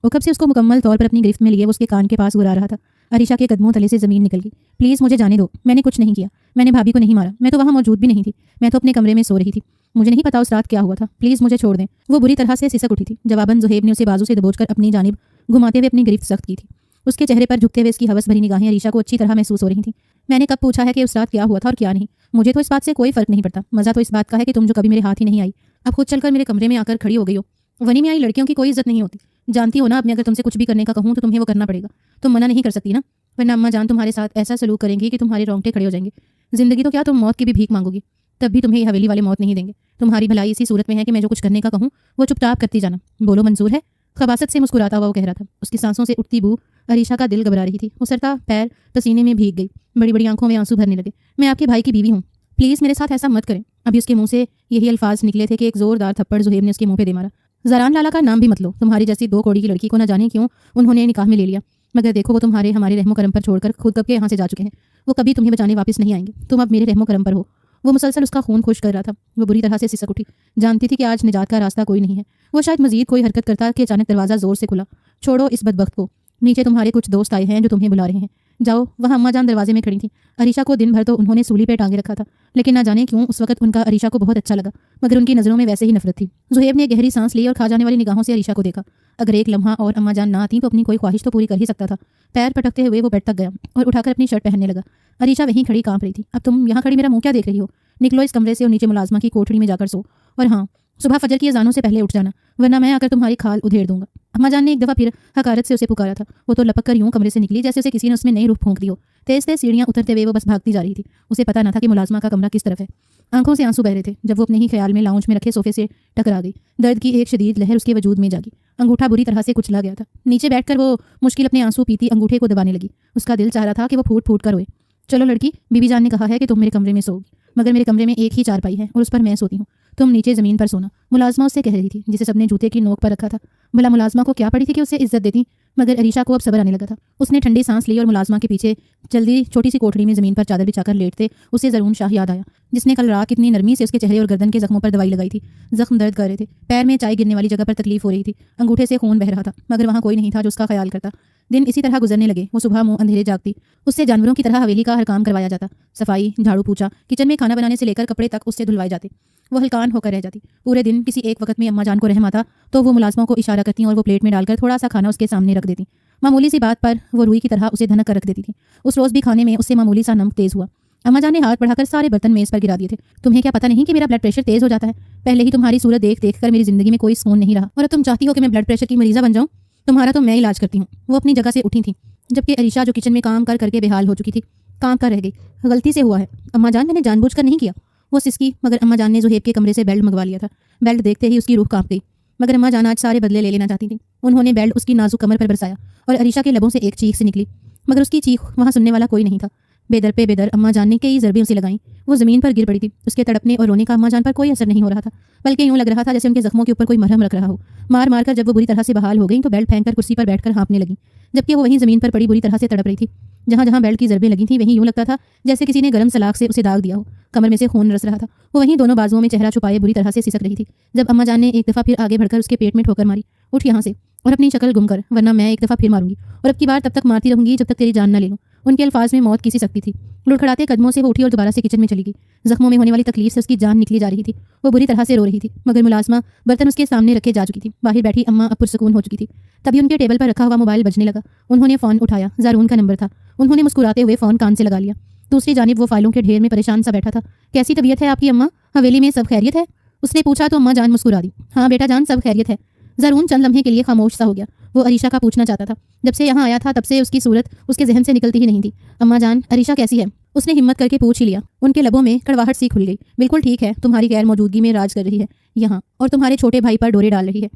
वो कब से उसको मुकम्मल तौर पर अपनी गिरफ्त में लिए वो उसके कान के पास गुरा रहा था। अरीशा के कदमों तले से ज़मीन निकल गई। प्लीज़ मुझे जाने दो, मैंने कुछ नहीं किया। मैंने भाभी को नहीं मारा। मैं तो वहाँ मौजूद भी नहीं थी। मैं तो अपने कमरे में सो रही थी। मुझे नहीं पता उस रात क्या हुआ था। प्लीज़ मुझे छोड़ दें। वो बुरी तरह से सिसक उठी थी। जवाबन जुहेब ने उसे बाजू से दबोचकर अपनी जानिब घुमाते हुए अपनी गिरफ्त सख्त की थी। उसके चेहरे पर झुकते हुए इसकी हवस भरी निगाहें अरीशा को अच्छी तरह महसूस हो रही थीं। मैंने कब पूछा है कि उस रात क्या हुआ था और क्या नहीं? मुझे तो इस बात से कोई फर्क नहीं पड़ता। मज़ा तो इस बात का है कि तुम जो कभी मेरे हाथ ही नहीं आई, अब खुद चलकर मेरे कमरे में आकर खड़ी हो गई हो। वनी में आई लड़कियों की कोई इज्जत नहीं होती। जानती हो ना, अब मैं अगर तुमसे कुछ भी करने का कहूँ तो तुम्हें वो करना पड़ेगा। तुम मना नहीं कर सकती ना, वरना अम्मा जान तुम्हारे साथ ऐसा सलूक करेंगी कि तुम्हारे रोंगटे खड़े हो जाएंगे। जिंदगी तो क्या, तुम मौत की भी भीख मांगोगी, तब भी तुम्हें ये हवेली वाले मौत नहीं देंगे। तुम्हारी भलाई इसी सूरत में है कि मैं जो कुछ करने का कहूँ वो चुपचाप करती जाना। बोलो, मंजूर है? खबासत से मुस्कुराता हुआ वो कह रहा था। उसकी सांसों से उठती बू अरीशा का दिल घबरा रही थी। वो सरता पैर पसीने में भीग गई। बड़ी बड़ी आंखों में आंसू भरने लगे। मैं आपके भाई की बीवी हूँ, प्लीज़ मेरे साथ ऐसा मत करें। अभी उसके मुंह से यही अल्फाज निकले थे कि एक जोरदार थप्पड़ जुहेब ने उसके मुंह पे दे मारा। ज़रान लाला का नाम भी मत लो। तुम्हारी जैसी 2 कौड़ी की लड़की को न जाने क्यों उन्होंने निकाह में ले लिया, मगर देखो वो तुम्हारे हमारे रहमो करम पर छोड़कर खुद कब के यहाँ से जा चुके हैं। वो कभी तुम्हें बचाने वापस नहीं आएंगे। तुम अब मेरे रहमो करम पर हो। वो मुसलसल उसका खून खुश कर रहा था। वो बुरी तरह से सिसक उठी। जानती थी कि आज निजात का रास्ता कोई नहीं है। वो शायद मजीद कोई हरकत करता कि अचानक दरवाज़ा जोर से खुला। छोड़ो इस बदबख्त को, नीचे तुम्हारे कुछ दोस्त आए हैं जो तुम्हें बुला रहे हैं। जाओ। वहाँ अम्मा जान दरवाजे में खड़ी थी। अरीशा को दिन भर तो उन्होंने सूली पे टांगे रखा था, लेकिन ना जाने क्यों उस वक्त उनका अरीशा को बहुत अच्छा लगा, मगर उनकी नज़रों में वैसे ही नफरत थी। जुहेब ने गहरी सांस ली और खा जाने वाली निगाहों से अरीशा को देखा। अगर एक लम्हा और अम्मा जान ना आती तो अपनी कोई ख्वाहिश तो पूरी कर ही सकता था, पैर पटकते हुए वो बेड तक गया और उठाकर अपनी शर्ट पहनने लगा। अरीशा वहीं खड़ी कांप रही थी। अब तुम यहाँ खड़ी मेरा मुंह क्या देख रही हो? निकलो इस कमरे से और नीचे मुलाजमा की कोठरी में जाकर सो। और हाँ, सुबह फजर की अजानों से पहले उठ जाना, वरना मैं आकर तुम्हारी खाल उधेड़ दूंगा। अम्मा जान ने एक दफ़ा फिर हकारत से उसे पुकारा था। वो तो लपक कर यूं कमरे से निकली जैसे उसे किसी ने उसमें नई रूह फूंक दी हो। तेज तेज सीढ़ियां उतरते हुए वो बस भागती जा रही थी। उसे पता न था कि मुलाजमा का कमरा किस तरफ है। आंखों से आंसू बह रहे थे जब वो अपने ही ख्याल में लाउंज में रखे सोफे से टकरा गई। दर्द की एक शदीद लहर उसके वजूद में जागी। अंगूठा बुरी तरह से कुचला गया था। नीचे बैठकर वो मुश्किल अपने आंसू पीती अंगूठे को दबाने लगी। उसका दिल चाह रहा था कि वो फूट फूट कर रोए। चलो लड़की, बीबी जान ने कहा है कि तुम मेरे कमरे में सोओगी, मगर मेरे कमरे में एक ही चारपाई है और उस पर मैं सोती हूँ। तुम नीचे ज़मीन पर सोना, मुलाजमा उससे कह रही थी, जिसे सबने जूते की नोक पर रखा था। भला मुलाजमा को क्या पड़ी थी कि उसे इज्जत देती, मगर अरीशा को अब सब्र आने लगा था। उसने ठंडी सांस ली और मुलाजमा के पीछे जल्दी छोटी सी कोठरी में ज़मीन पर चादर बिछाकर लेटते उसे ज़रून शाह याद आया, जिसने कल रात कितनी नरमी से उसके चेहरे और गर्दन के जख्मों पर दवाई लगाई थी। जख्म दर्द कर रहे थे, पैर में चाय गिरने वाली जगह पर तकलीफ हो रही थी, अंगूठे से खून बह रहा था, मगर वहाँ कोई नहीं था जो उसका ख्याल करता। दिन इसी तरह गुजरने लगे। वो सुबह मुंह अंधेरे जागती, उससे जानवरों की तरह हवेली का हर काम करवाया जाता। सफाई, झाड़ू पोछा, किचन में खाना बनाने से लेकर कपड़े तक उससे धुलवाए जाते। वो हलकान होकर रह जाती। पूरे दिन किसी एक वक्त में अम्मा जान को रहम आता तो वो मुलाजमों को इशारा करती और वो प्लेट में डालकर थोड़ा सा खाना उसके सामने रख देती। मामूली सी बात पर वो रुई की तरह उसे धनक कर रख देती थी। उस रोज़ भी खाने में उससे मामूली सा नमक तेज हुआ। अम्मा जान ने हाथ बढ़ाकर सारे बर्तन मेज़ पर गिरा दिए थे। तुम्हें क्या पता नहीं कि मेरा ब्लड प्रेशर तेज हो जाता है? पहले ही तुम्हारी सूरत देख देख कर मेरी जिंदगी में कोई सुकून नहीं रहा और अब तुम चाहती हो कि मैं ब्लड प्रेशर की मरीजा बन जाऊं? तुम्हारा तो मैं इलाज करती हूँ। वो अपनी जगह से उठी थी, जबकि अरीशा जो किचन में काम कर करके बेहाल हो चुकी थी, काम कर रह गई। गलती से हुआ है अम्मा जान, मैंने जानबूझकर नहीं किया। वो सिसकी, मगर अम्मा जान ने ज़ुहैब के कमरे से बेल्ट मंगवा लिया था। बेल्ट देखते ही उसकी रूह कांप गई, मगर अम्मा जान आज सारे बदले ले लेना चाहती थी। उन्होंने बेल्ट उसकी नाजुक कमर पर बरसाया और अरीशा के लबों से एक चीख से निकली, मगर उसकी चीख वहाँ सुनने वाला कोई नहीं था। बेदर पे बेदर अम्मा जान ने कई ज़रबें उसे लगाईं। वो ज़मीन पर गिर पड़ी थी। उसके तड़पने और रोने का अम्मा जान पर कोई असर नहीं हो रहा था, बल्कि यूँ लग रहा था जैसे उनके जख्मों के ऊपर कोई मरहम रख रहा हो। मार मार कर जब वो बुरी तरह से बहाल हो गई तो बेल्ट फेंक कर कुर्सी पर बैठकर हाँफने लगी, जबकि वो वहीं ज़मीन पर पड़ी बुरी तरह से तड़प रही थी। जहाँ जहाँ बेल्ट की ज़रबें लगी थी वहीं यूँ लगता था जैसे किसी ने गर्म सलाख से उसे दाग दिया हो। कमर में से खून रस रहा था। वो वहीं दोनों बाजुओं में चेहरा छुपाए बुरी तरह से सिसक रही थी। जब अम्मा जान ने एक दफ़ा फिर आगे बढ़कर उसके पेट में ठोकर मारी, उठ यहाँ से और अपनी शक्ल गुम कर, वरना मैं एक दफ़ा फिर मारूंगी और अब की बार तब तक मारती रहूंगी जब तक तेरी जान न ले लूं। उनके अल्फाज में मौत की सी सख्ती थी। लुढ़खड़ाते कदमों से वो उठी और दोबारा से किचन में चली गई। जख्मों में होने वाली तकलीफ से उसकी जान निकली जा रही थी। वो बुरी तरह से रो रही थी, मगर मुलाजमा बर्तन उसके सामने रखे जा चुकी थी। बाहर बैठी अम्मा अब पुरसुकून हो चुकी थी। तभी उनके टेबल पर रखा हुआ मोबाइल बजने लगा। उन्होंने फ़ोन उठाया। ज़ारून का नंबर था। उन्होंने मुस्कुराते हुए फ़ोन कान से लगा लिया। दूसरी जानिब वो फाइलों के ढेर में परेशान सा बैठा था। कैसी तबीयत है आपकी अम्मा? हवेली में सब खैरियत है? उसने पूछा तो अम्मा जान मुस्कुरा दी। हाँ बेटा जान, सब खैरियत है। ज़ारून चंद लम्हे के लिए खामोश सा हो गया। वो अरीशा का पूछना चाहता था। जब से यहाँ आया था तब से उसकी सूरत उसके जहन से निकलती ही नहीं थी। अम्मा जान, अरीशा कैसी है? उसने हिम्मत करके पूछ ही लिया। उनके लबों में कड़वाहट सी खुल गई। बिल्कुल ठीक है, तुम्हारी गैर मौजूदगी में राज कर रही है यहाँ, और तुम्हारे छोटे भाई पर डोरे डाल रही है।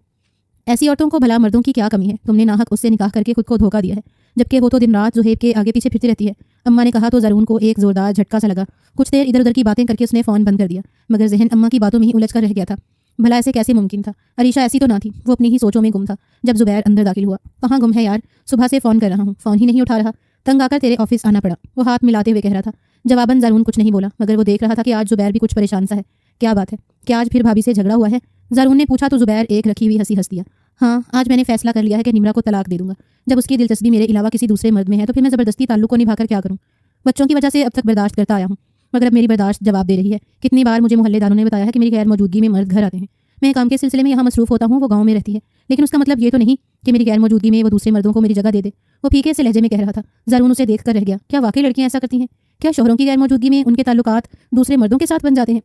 ऐसी औरतों को भला मर्दों की क्या कमी है? तुमने नाहक उससे निकाह करके खुद को धोखा दिया है, जबकि वो तो दिन रात ज़ुहैब के आगे पीछे फिरती रहती है। अम्मा ने कहा तो ज़ारून को एक ज़ोरदार झटका सा लगा। कुछ देर इधर उधर की बातें करके उसने फ़ोन बंद कर दिया, मगर जहन अम्मा की बातों में ही उलझ कर रह गया था। भला ऐसे कैसे मुमकिन था? अरीशा ऐसी तो ना थी। वो अपनी ही सोचों में गुम था। जब ज़ुबैर अंदर दाखिल हुआ, कहाँ गुम है यार? सुबह से फ़ोन कर रहा हूँ, फ़ोन ही नहीं उठा रहा। तंग आकर तेरे ऑफिस आना पड़ा, वो हाथ मिलाते हुए कह रहा था। जवाबन ज़ारून कुछ नहीं बोला, मगर वो देख रहा था कि आज ज़ुबैर भी कुछ परेशान सा है। क्या बात है? क्या आज फिर भाभी से झगड़ा हुआ है? ज़ारून ने पूछा तो ज़ुबैर एक रखी हुई हंसी हंस दिया। हाँ, आज मैंने फैसला कर लिया है कि निम्रा को तलाक दे दूंगा। जब उसकी दिलचस्पी मेरे अलावा किसी दूसरे मर्द में है तो फिर मैं ज़बरदस्ती ताल्लुक को निभाकर क्या करूँ? बच्चों की वजह से अब तक बर्दाश्त करता आया हूँ, मगर अब मेरी बर्दाश्त जवाब दे रही है। कितनी बार मुझे मोहल्लेदारों ने बताया है कि मेरी गैर मौजूदगी में मर्द घर आते हैं। मैं काम के सिलसिले में यहाँ मसरूफ़ होता हूँ, वो गाँव में रहती है, लेकिन उसका मतलब ये तो नहीं कि मेरी गैर मौजूदगी में वो दूसरे मर्दों को मेरी जगह दे दे। वो फीके से लहजे में कह रहा था। ज़ारून उसे देख कर रह गया। क्या वाकई लड़कियाँ ऐसा करती हैं? क्या शोहरों की गैर मौजूदगी में उनके ताल्लुकात दूसरे मर्दों के साथ बन जाते हैं?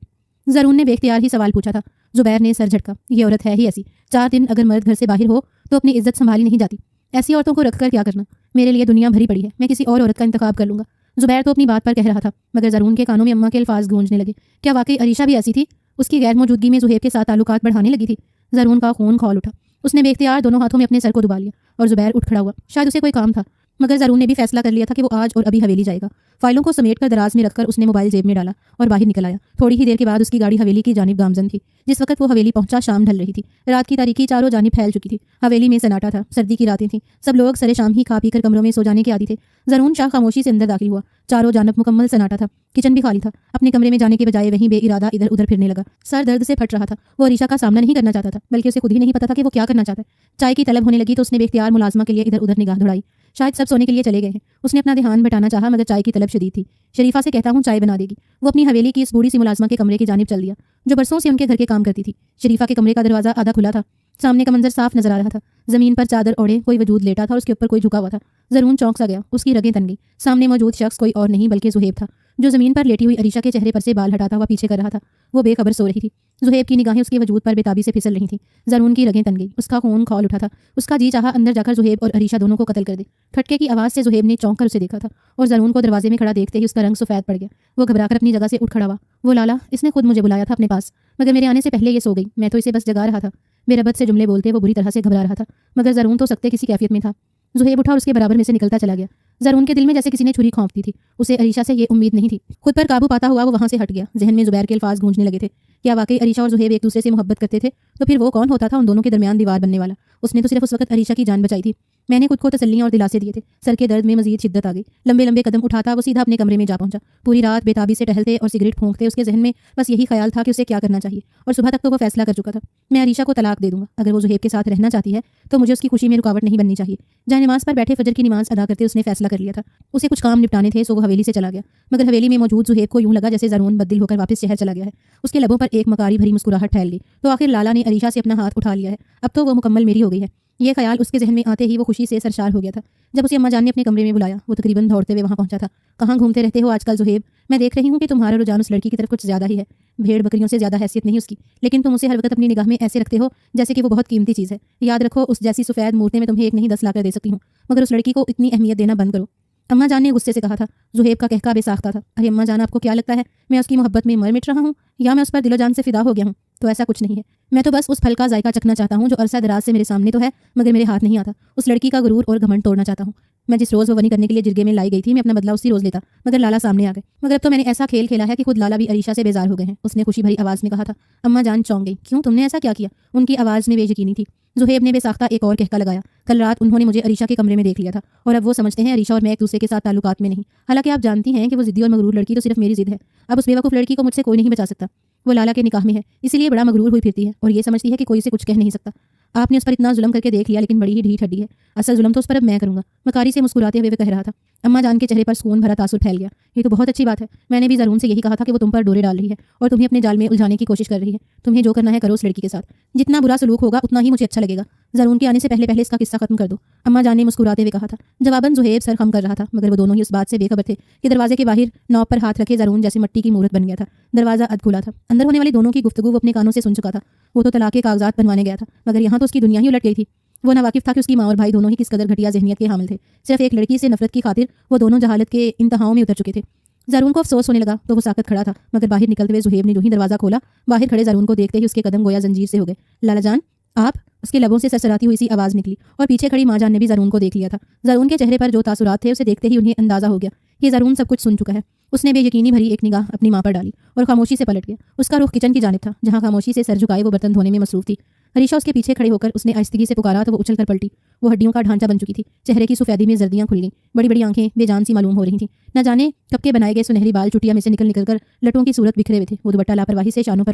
ज़ारून ने बेख्तियार ही सवाल पूछा था। ज़ुबैर ने सर झटका। ये औरत है ही ऐसी। 4 दिन अगर मर्द घर से बाहर हो तो अपनी इज्जत संभाली नहीं जाती। ऐसी औरतों को रखकर क्या करना? मेरे लिए दुनिया भरी पड़ी है, मैं किसी और औरत का इंतखाब कर लूंगा। ज़ुबैर तो अपनी बात पर कह रहा था, मगर ज़ारून के कानों में अम्मा के अल्फाज गूंजने लगे। क्या वाकई अरीशा भी ऐसी थी? उसकी गैर मौजूदगी में ज़ुहैब के साथ ताल्लुकात बढ़ाने लगी थी? ज़ारून का खून खौल उठा। उसने बेख्तियार दोनों हाथों में अपने सर को दबा लिया और ज़ुबैर उठ खड़ा हुआ। शायद उसे कोई काम था, मगर ज़ारून ने भी फैसला कर लिया था कि वो आज और अभी हवेली जाएगा। फाइलों को समेटकर दराज में रखकर उसने मोबाइल जेब में डाला और बाहर निकल आया। थोड़ी ही देर के बाद उसकी गाड़ी हवेली की जानिब गामजन थी। जिस वक्त वो हवेली पहुंचा शाम ढल रही थी। रात की तारीकी चारों जानिब फैल चुकी थी। हवेली में सन्नाटा था। सर्दी की रातें थीं। सब लोग सरे शाम ही खा पी कर कमरों में सो जाने के आदी थे। ज़ारून शाह खामोशी से अंदर दाखिल हुआ। चारों जानब मुकम्मल सन्नाटा था। किचन भी खाली था। अपने कमरे में जाने के बजाय वहीं बेइरादा इधर उधर फिरने लगा। सर दर्द से फट रहा था। वो अरीशा का सामना नहीं करना चाहता था, बल्कि उसे खुद ही नहीं पता था कि वो क्या करना चाहता है। चाय की तलब होने लगी तो उसने बेख्तियार मुलाजमा के लिए इधर उधर निगाह दौड़ाई। शायद सब सोने के लिए चले गए हैं। उसने अपना ध्यान बटाना चाहा, मगर चाय की तलब शदीद थी। शरीफा से कहता हूँ चाय बना देगी। वो अपनी हवेली की इस बूढ़ी सी मुलाजमा के कमरे की जानिब चल दिया, जो बरसों से उनके घर के काम करती थी। शरीफा के कमरे का दरवाज़ा आधा खुला था। सामने का मंजर साफ नजर आ रहा था। जमीन पर चादर ओढ़े कोई वजूद लेटा था और उसके ऊपर कोई झुका हुआ था। ज़रून चौंक सा गया, उसकी रगें तन गई। सामने मौजूद शख्स कोई और नहीं बल्कि ज़ुहैब था, जो ज़मीन पर लेटी हुई अरीशा के चेहरे पर से बाल हटाता हुआ पीछे कर रहा था। वो बेखबर सो रही थी। ज़ुहैब की निगाहें उसके वजूद पर बेताबी से फिसल रही थी। ज़रून की रगें तन गई, उसका खून खौल उठा था। उसका जी चाहा अंदर जाकर ज़ुहैब और अरीशा दोनों को कत्ल कर दे। खटके की आवाज़ से ज़ुहैब ने चौंक कर उसे देखा था और ज़रून को दरवाजे में खड़ा देखते ही उसका रंग सफ़ेद पड़ गया। वो घबराकर अपनी जगह से उठ खड़ा हुआ। वो लाला, इसने खुद मुझे बुलाया था अपने पास, मगर मेरे आने से पहले ये सो गई। मैं तो इसे बस जगा रहा था। बेरबत से जुमले बोलते वो बुरी तरह से घबरा रहा था, मगर ज़रून तो सख्ते किसी कैफियत में था। ज़ुहैब उठा और उसके बराबर में से निकलता चला गया। ज़रून के दिल में जैसे किसी ने छुरी खौंप दी थी। उसे अरीशा से ये उम्मीद नहीं थी। खुद पर काबू पाता हुआ वो वहां से हट गया। जहन में ज़ुबैर के अल्फाज गूंजने लगे थे। क्या वाकई अरीशा और ज़ुहैब एक दूसरे से मोहब्बत करते थे? तो फिर वो कौन होता था उन दोनों के दरमियान दीवार बनने वाला? उसने तो सिर्फ उस वक्त अरीशा की जान बचाई थी। मैंने खुद को तसल्लियां और दिलासे दिए थे। सर के दर्द में मजीद शिद्दत आ गई। लंबे लंबे कदम उठाता वो सीधा अपने कमरे में जा पहुंचा। पूरी रात बेताबी से टहलते और सिगरेट फूंकते उसके जहन में बस यही ख्याल था कि उसे क्या करना चाहिए। और सुबह तक तो वो फैसला कर चुका था, मैं अरीशा को तलाक दे दूंगा। अगर वो ज़ुहैब के साथ रहना चाहती है तो मुझे उसकी खुशी में रुकावट नहीं बननी चाहिए। जहाँ नमाज पर बैठे फजर की नमाज अदा करते उसने फैसला कर लिया था। उसे कुछ काम निपटाने थे, सो वो हवेली से चला गया। मगर हवेली में मौजूद ज़ुहैब को यूं लगा जैसे ज़रून बददिल होकर वापस शहर चला गया है। उसके लबों पर एक मकारी भरी मुस्कुराहट फैल गई। तो आखिर लाला ने अरीशा से अपना हाथ उठा लिया है, अब तो वो मुकम्मल मेरी हो गई है। ये ख्याल उसके जहन में आते ही वो खुशी से सरशार हो गया था। जब उसे अम्मा जान ने अपने कमरे में बुलाया, वो तकरीबन दौड़ते हुए वहां पहुंचा था। कहाँ घूमते रहते हो आजकल ज़ुहैब? मैं देख रही हूँ कि तुम्हारा रुझान उस लड़की की तरफ कुछ ज्यादा ही है। भेड़ बकरियों से ज्यादा हैसियत नहीं उसकी, लेकिन तुम उसे हर वक्त अपनी निगाह में ऐसे रखते हो जैसे कि वो बहुत कीमती चीज़ है। याद रखो, उस जैसी सफेद मूर्ति में तुम्हें एक नहीं 10 लाकर दे सकती हूँ, मगर उस लड़की को इतनी अहमियत देना बंद करो। अम्मा जान ने गुस्से से कहा था। ज़ुहैब का कहका बेसाख्ता था। अरे अम्मा जान, आपको क्या लगता है मैं उसकी मोहब्बत में मर मिट रहा हूँ, या मैं उस पर दिलो जान से फिदा हो गया हूँ? तो ऐसा कुछ नहीं है। मैं तो बस उस फल का जायका चखना चाहता हूँ जो अरसा दराज से मेरे सामने तो है, मगर मेरे हाथ नहीं आता। उस लड़की का गुरूर और घमंड तोड़ना चाहता हूँ। मैं जिस रोज़ वो वनी करने के लिए जिरगे में लाई गई थी, मैं अपना बदला उसी रोज़ लेता, मगर लाला सामने आ गए। मगर अब तो मैंने ऐसा खेल खेला है कि खुद लाला भी अरीशा से बेजार हो गए हैं। उसने खुशी भरी आवाज़ में कहा था। अम्मा जान चौंक गई। क्यों, तुमने ऐसा क्या किया? उनकी आवाज़ में बेयकीनी थी। ज़ुहैब ने बेसाख्ता एक और कहका लगाया। कल रात उन्होंने मुझे अरीशा के कमरे में देख लिया था और अब वो समझते हैं अरीशा और मैं एक दूसरे के साथ ताल्लुकात में नहीं। हालांकि आप जानती हैं कि वो जिद्दी और मगरूर लड़की तो सिर्फ मेरी जिद है। अब उस बेवकूफ़ लड़की को मुझसे कोई नहीं बचा सकता। वो लाला के निकाह में है, इसीलिए बड़ा मगरूर हुई फिरती है और ये समझती है कि कोई उसे कुछ कह नहीं सकता। आपने उस पर इतना जुल्म करके देख लिया, लेकिन बड़ी ही ढीठ हड्डी है। असल जुल्म तो उस पर अब मैं करूंगा। मकारी से मुस्कुराते हुए वे कह रहा था। अम्मा जान के चेहरे पर सुकून भरा तासुर फैल गया। ये तो बहुत अच्छी बात है। मैंने भी ज़रून से यही कहा था कि वो तुम पर डोरे डाल रही है और तुम्हें अपने जाल में उलझाने की कोशिश कर रही है। तुम्हें जो करना है करो उस लड़की के साथ। जितना बुरा सलूक होगा उतना ही मुझे अच्छा लगेगा। ज़रून के आने से पहले पहले इसका किस्सा खत्म कर दो, अम्मा जान ने मुस्कुराते हुए कहा था। जवाबन ज़ुहैब सर खम कर रहा था, मगर वो दोनों ही उस बात से बेखबर थे कि दरवाजे के बाहर नौब पर हाथ रखे ज़रून जैसे मिट्टी की मूर्त बन गया था। दरवाज़ा अध खुला था। अंदर होने वाली दोनों की गुफ्तगू वो अपने कानों से सुन चुका था। वो तो तलाक के कागजात बनवाने गया था, मगर यहाँ तो उसकी दुनिया ही उलट गई थी। वो नावाकिफ था कि उसकी माँ और भाई दोनों ही किस कदर घटिया जहनियत के हामिल थे। सिर्फ एक लड़की से नफरत की खातिर वो दोनों जहालत के इंतहाओं में उतर चुके थे। ज़रून को अफसोस होने लगा तो वो साकत खड़ा था, मगर बाहर निकलते हुए ज़ुहैब ने जो ही दरवाज़ा खोला, बाहर खड़े ज़रून को देखते ही उसके कदम गोया जंजीर से हो गए। लाला जान, आप? उसके लबों से सरसराती हुई सी आवाज़ निकली और पीछे खड़ी माँ जान ने भी ज़रून को देख लिया था। ज़रून के चेहरे पर जो तासुरात थे उसे देखते ही उन्हें अंदाज़ा हो गया कि ज़रून सब कुछ सुन चुका है। उसने बेयकीनी भरी एक निगाह अपनी माँ पर डाली और खामोशी से पलट गया। उसका रुख किचन की जानिब था, जहाँ खामोशी से सर झुकाए वो बर्तन धोने में मसरूफ थी। अरीशा उसके पीछे खड़े होकर उसने आहिस्तगी से पुकारा तो वो उछल कर पलटी। वो हड्डियों का ढांचा बन चुकी थी। चेहरे की सफेदी में जर्दियां खुल गईं। बड़ी बड़ी आंखें बेजान सी मालूम हो रही थीं। न जाने कब के बनाए गए सुनहरी बाल चुटिया में से निकल निकल कर लटों की सूरत बिखरे हुए थे। वो दुपट्टा लापरवाही से शानों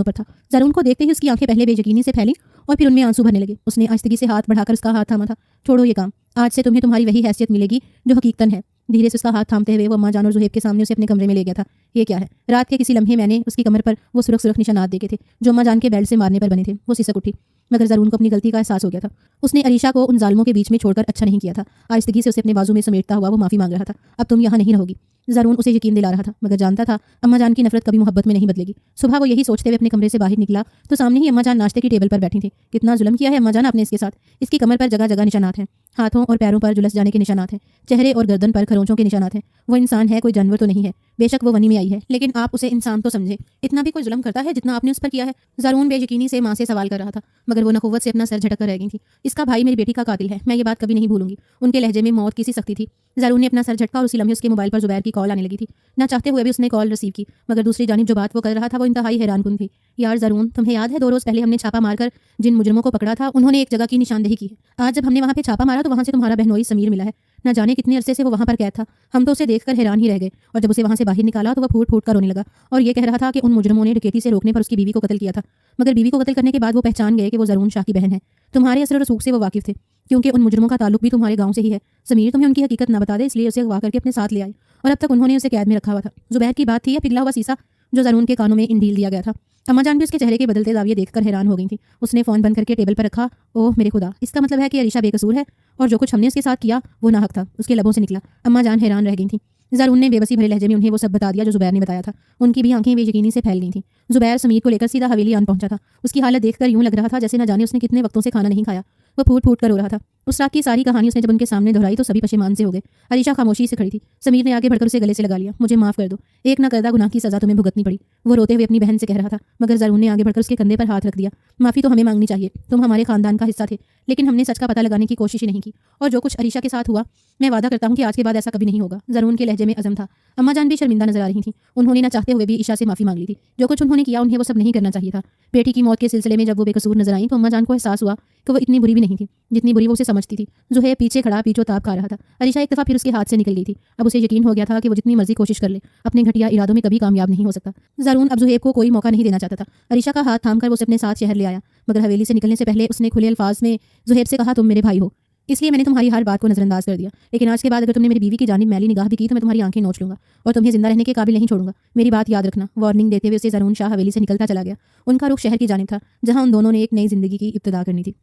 पर था ज़रून को देखते ही उसकी आंखें पहले बेयकीनी से फैली और फिर उनमें आंसू भरने लगे। उसने आहिस्तगी से हाथ बढ़ाकर उसका हाथ थामा था। छोड़ो ये काम, आज से तुम्हें तुम्हारी वही हैसियत मिलेगी जो हकीकतन है। धीरे से उसका हाथ थामते हुए वो अम्मा जान और ज़ुहैब के सामने उसे अपने कमरे में ले गया था। ये क्या है? रात के किसी लम्हे मैंने उसकी कमर पर वो सुरख सुरख निशानात देखे थे जो अम्मा जान के बेल्ट से मारने पर बने थे। वो सिसक उठी, मगर ज़रून को अपनी गलती का एहसास हो गया था। उसने अरीशा को उन जालिमों के बीच में छोड़कर अच्छा नहीं किया था। आहिस्तगी से उसे अपने बाजू में समेटता हुआ वो माफ़ी मांग रहा था। अब तुम यहाँ नहीं रहोगी। ज़रून उसे यकीन दिला रहा था, मगर जानता था अम्मा जान की नफरत कभी मोहब्बत में नहीं बदलेगी। सुबह वो यही सोचते हुए अपने कमरे से बाहर निकला तो सामने ही अम्मा जान नाश्ते की टेबल पर बैठी थी। कितना जुल्म किया है अम्मा जान आपने इसके साथ। इसकी कमर पर जगह जगह निशानात हैं, हाथों और पैरों पर जुलस जाने के निशानात हैं, चेहरे और गर्दन पर खरोंचों के निशानात हैं। वो इंसान है, कोई जानवर तो नहीं है। बेशक वो वनी में आई है, लेकिन आप उसे इंसान तो समझे। इतना भी कोई जुल्म करता है जितना आपने उस पर किया है? ज़रून बेयकीनी से माँ से सवाल कर रहा था, मगर वो नखुवत से अपना सर झटक कर रह गई थी। इसका भाई मेरी बेटी का कातिल है, मैं ये बात कभी नहीं भूलूंगी। उनके लहजे में मौत की सी सख्ती थी। ज़रून ने अपना सर झटका और उसी लम्हे उसके मोबाइल पर ज़ुबैर की कॉल आने लगी थी। ना चाहते हुए भी उसने कॉल रिसीव की, मगर दूसरी जानिब जो बात वो कर रहा था वो इंतहाई हैरानकुन थी। यार ज़रून, तुम्हें याद है 2 रोज़ पहले हमने छापा मारकर जिन मुजरिमों को पकड़ा था उन्होंने एक जगह की निशानदेही की है। आज जब हमने वहाँ पे छापा मारा तो वहाँ से तुम्हारा बहनोई समीर मिला है। न जाने कितने अरसे से वो वहाँ पर कैद था। हम तो उसे देखकर हैरान ही रह गए और जब उसे वहाँ से बाहर निकाला तो वह फूट फूट कर रोने लगा और ये कह रहा था कि उन मुजरिमों ने डकैती से रोकने पर उसकी बीवी को कत्ल किया था। मगर बीवी को कत्ल करने के बाद वो पहचान गए कि वो ज़रून शाह की बहन है। तुम्हारे असर रसूख से वो वाकिफ थे, क्योंकि उन मुजरिमों का ताल्लुक भी तुम्हारे गांव से ही है। समीर तुम्हें उनकी हकीकत न बता दे, इसलिए उसे अगवा करके अपने साथ ले आए और अब तक उन्होंने उसे कैद में रखा हुआ था। ज़ुबैर की बात थी या पिघला हुआ सीसा जो ज़रून के कानों में इंढील दिया गया था। अम्मा जान भी उसके चेहरे के बदलते जाविये देखकर हैरान हो गई थी। उसने फ़ोन बंद करके टेबल पर रखा। ओह मेरे खुदा, इसका मतलब है कि अरीशा बेकसूर है और जो कुछ हमने उसके साथ किया वो नाहक था, उसके लबों से निकला। अम्मा जान हैरान रह गई थी। ज़ारून ने बेबसी भरे लहजे में उन्हें वो सब बता दिया जो ज़ुबैर ने बताया था। उनकी भी आंखें बेयकीनी से फैल गई थीं। ज़ुबैर समीर को लेकर सीधा हवेली आन पहुंचा था। उसकी हालत देखकर यूं लग रहा था जैसे न जाने उसने कितने वक्तों से खाना नहीं खाया। वो फूट फूट कर रो रहा था। उस रात की सारी कहानी उसने जब उनके सामने दोहराई तो सभी पशेमान से हो गए। अरीशा खामोशी से खड़ी थी। समीर ने आगे बढ़कर उसे गले से लगा लिया। मुझे माफ़ कर दो, एक न करदा गुनाह की सज़ा तुम्हें भुगतनी पड़ी, वो रोते हुए अपनी बहन से कह रहा था। मगर ज़ारून ने आगे बढ़कर उसके कंधे पर हाथ रख दिया। माफ़ी तो हमें मांगनी चाहिए, तुम हमारे खानदान का हिस्सा थे, लेकिन हमने सच का पता लगाने की कोशिश ही नहीं की। और जो कुछ अरीशा के साथ हुआ, मैं वादा करता हूँ कि आज के बाद ऐसा कभी नहीं होगा। ज़ारून के लहजे में अज़म था। अम्मा जान भी शर्मिंदा नजर आ रही थी। उन्होंने न चाहते हुए भी ईशा से माफ़ी मांग ली थी। जो कुछ उन्होंने किया उन्हें वो सब नहीं करना चाहिए था। बेटी की मौत के सिलसिले में जब वो बेकसूर नजर आई तो अम्मा जान को एहसास हुआ कि वो इतनी बुरी भी नहीं थी जितनी बुरी वो उसे समझती थी। ज़ुहैब पीछे खड़ा पीछो ताप खा रहा था। अरीशा एक दफ़ा फिर उसके हाथ से निकल गई थी। अब उसे यकीन हो गया था कि वो जितनी मर्जी कोशिश कर ले, अपने घटिया इरादों में कभी कामयाब नहीं हो सकता। ज़ारून अब ज़ुहैब को कोई मौका नहीं देना चाहता था। अरीशा का हाथ थामकर वो उसे अपने साथ शहर ले आया, मगर हवेली से निकलने से पहले उसने खुले अल्फाज में ज़ुहैब से कहा, तुम मेरे भाई हो, इसलिए मैंने तुम्हारी हर बात को नजरअंदाज कर दिया। लेकिन आज के बाद अगर तुमने मेरी बीवी की जानिब मैली निगाह भी की तो मैं तुम्हारी आंखें नोच लूंगा और तुम्हें जिंदा रहने के काबिल नहीं छोड़ूंगा। मेरी बात याद रखना। वार्निंग देते हुए उसे ज़ारून शाह हवेली से निकलता चला गया। उनका रुख शहर की जानिब था, जहां उन दोनों ने एक नई जिंदगी की इब्तिदा करनी थी।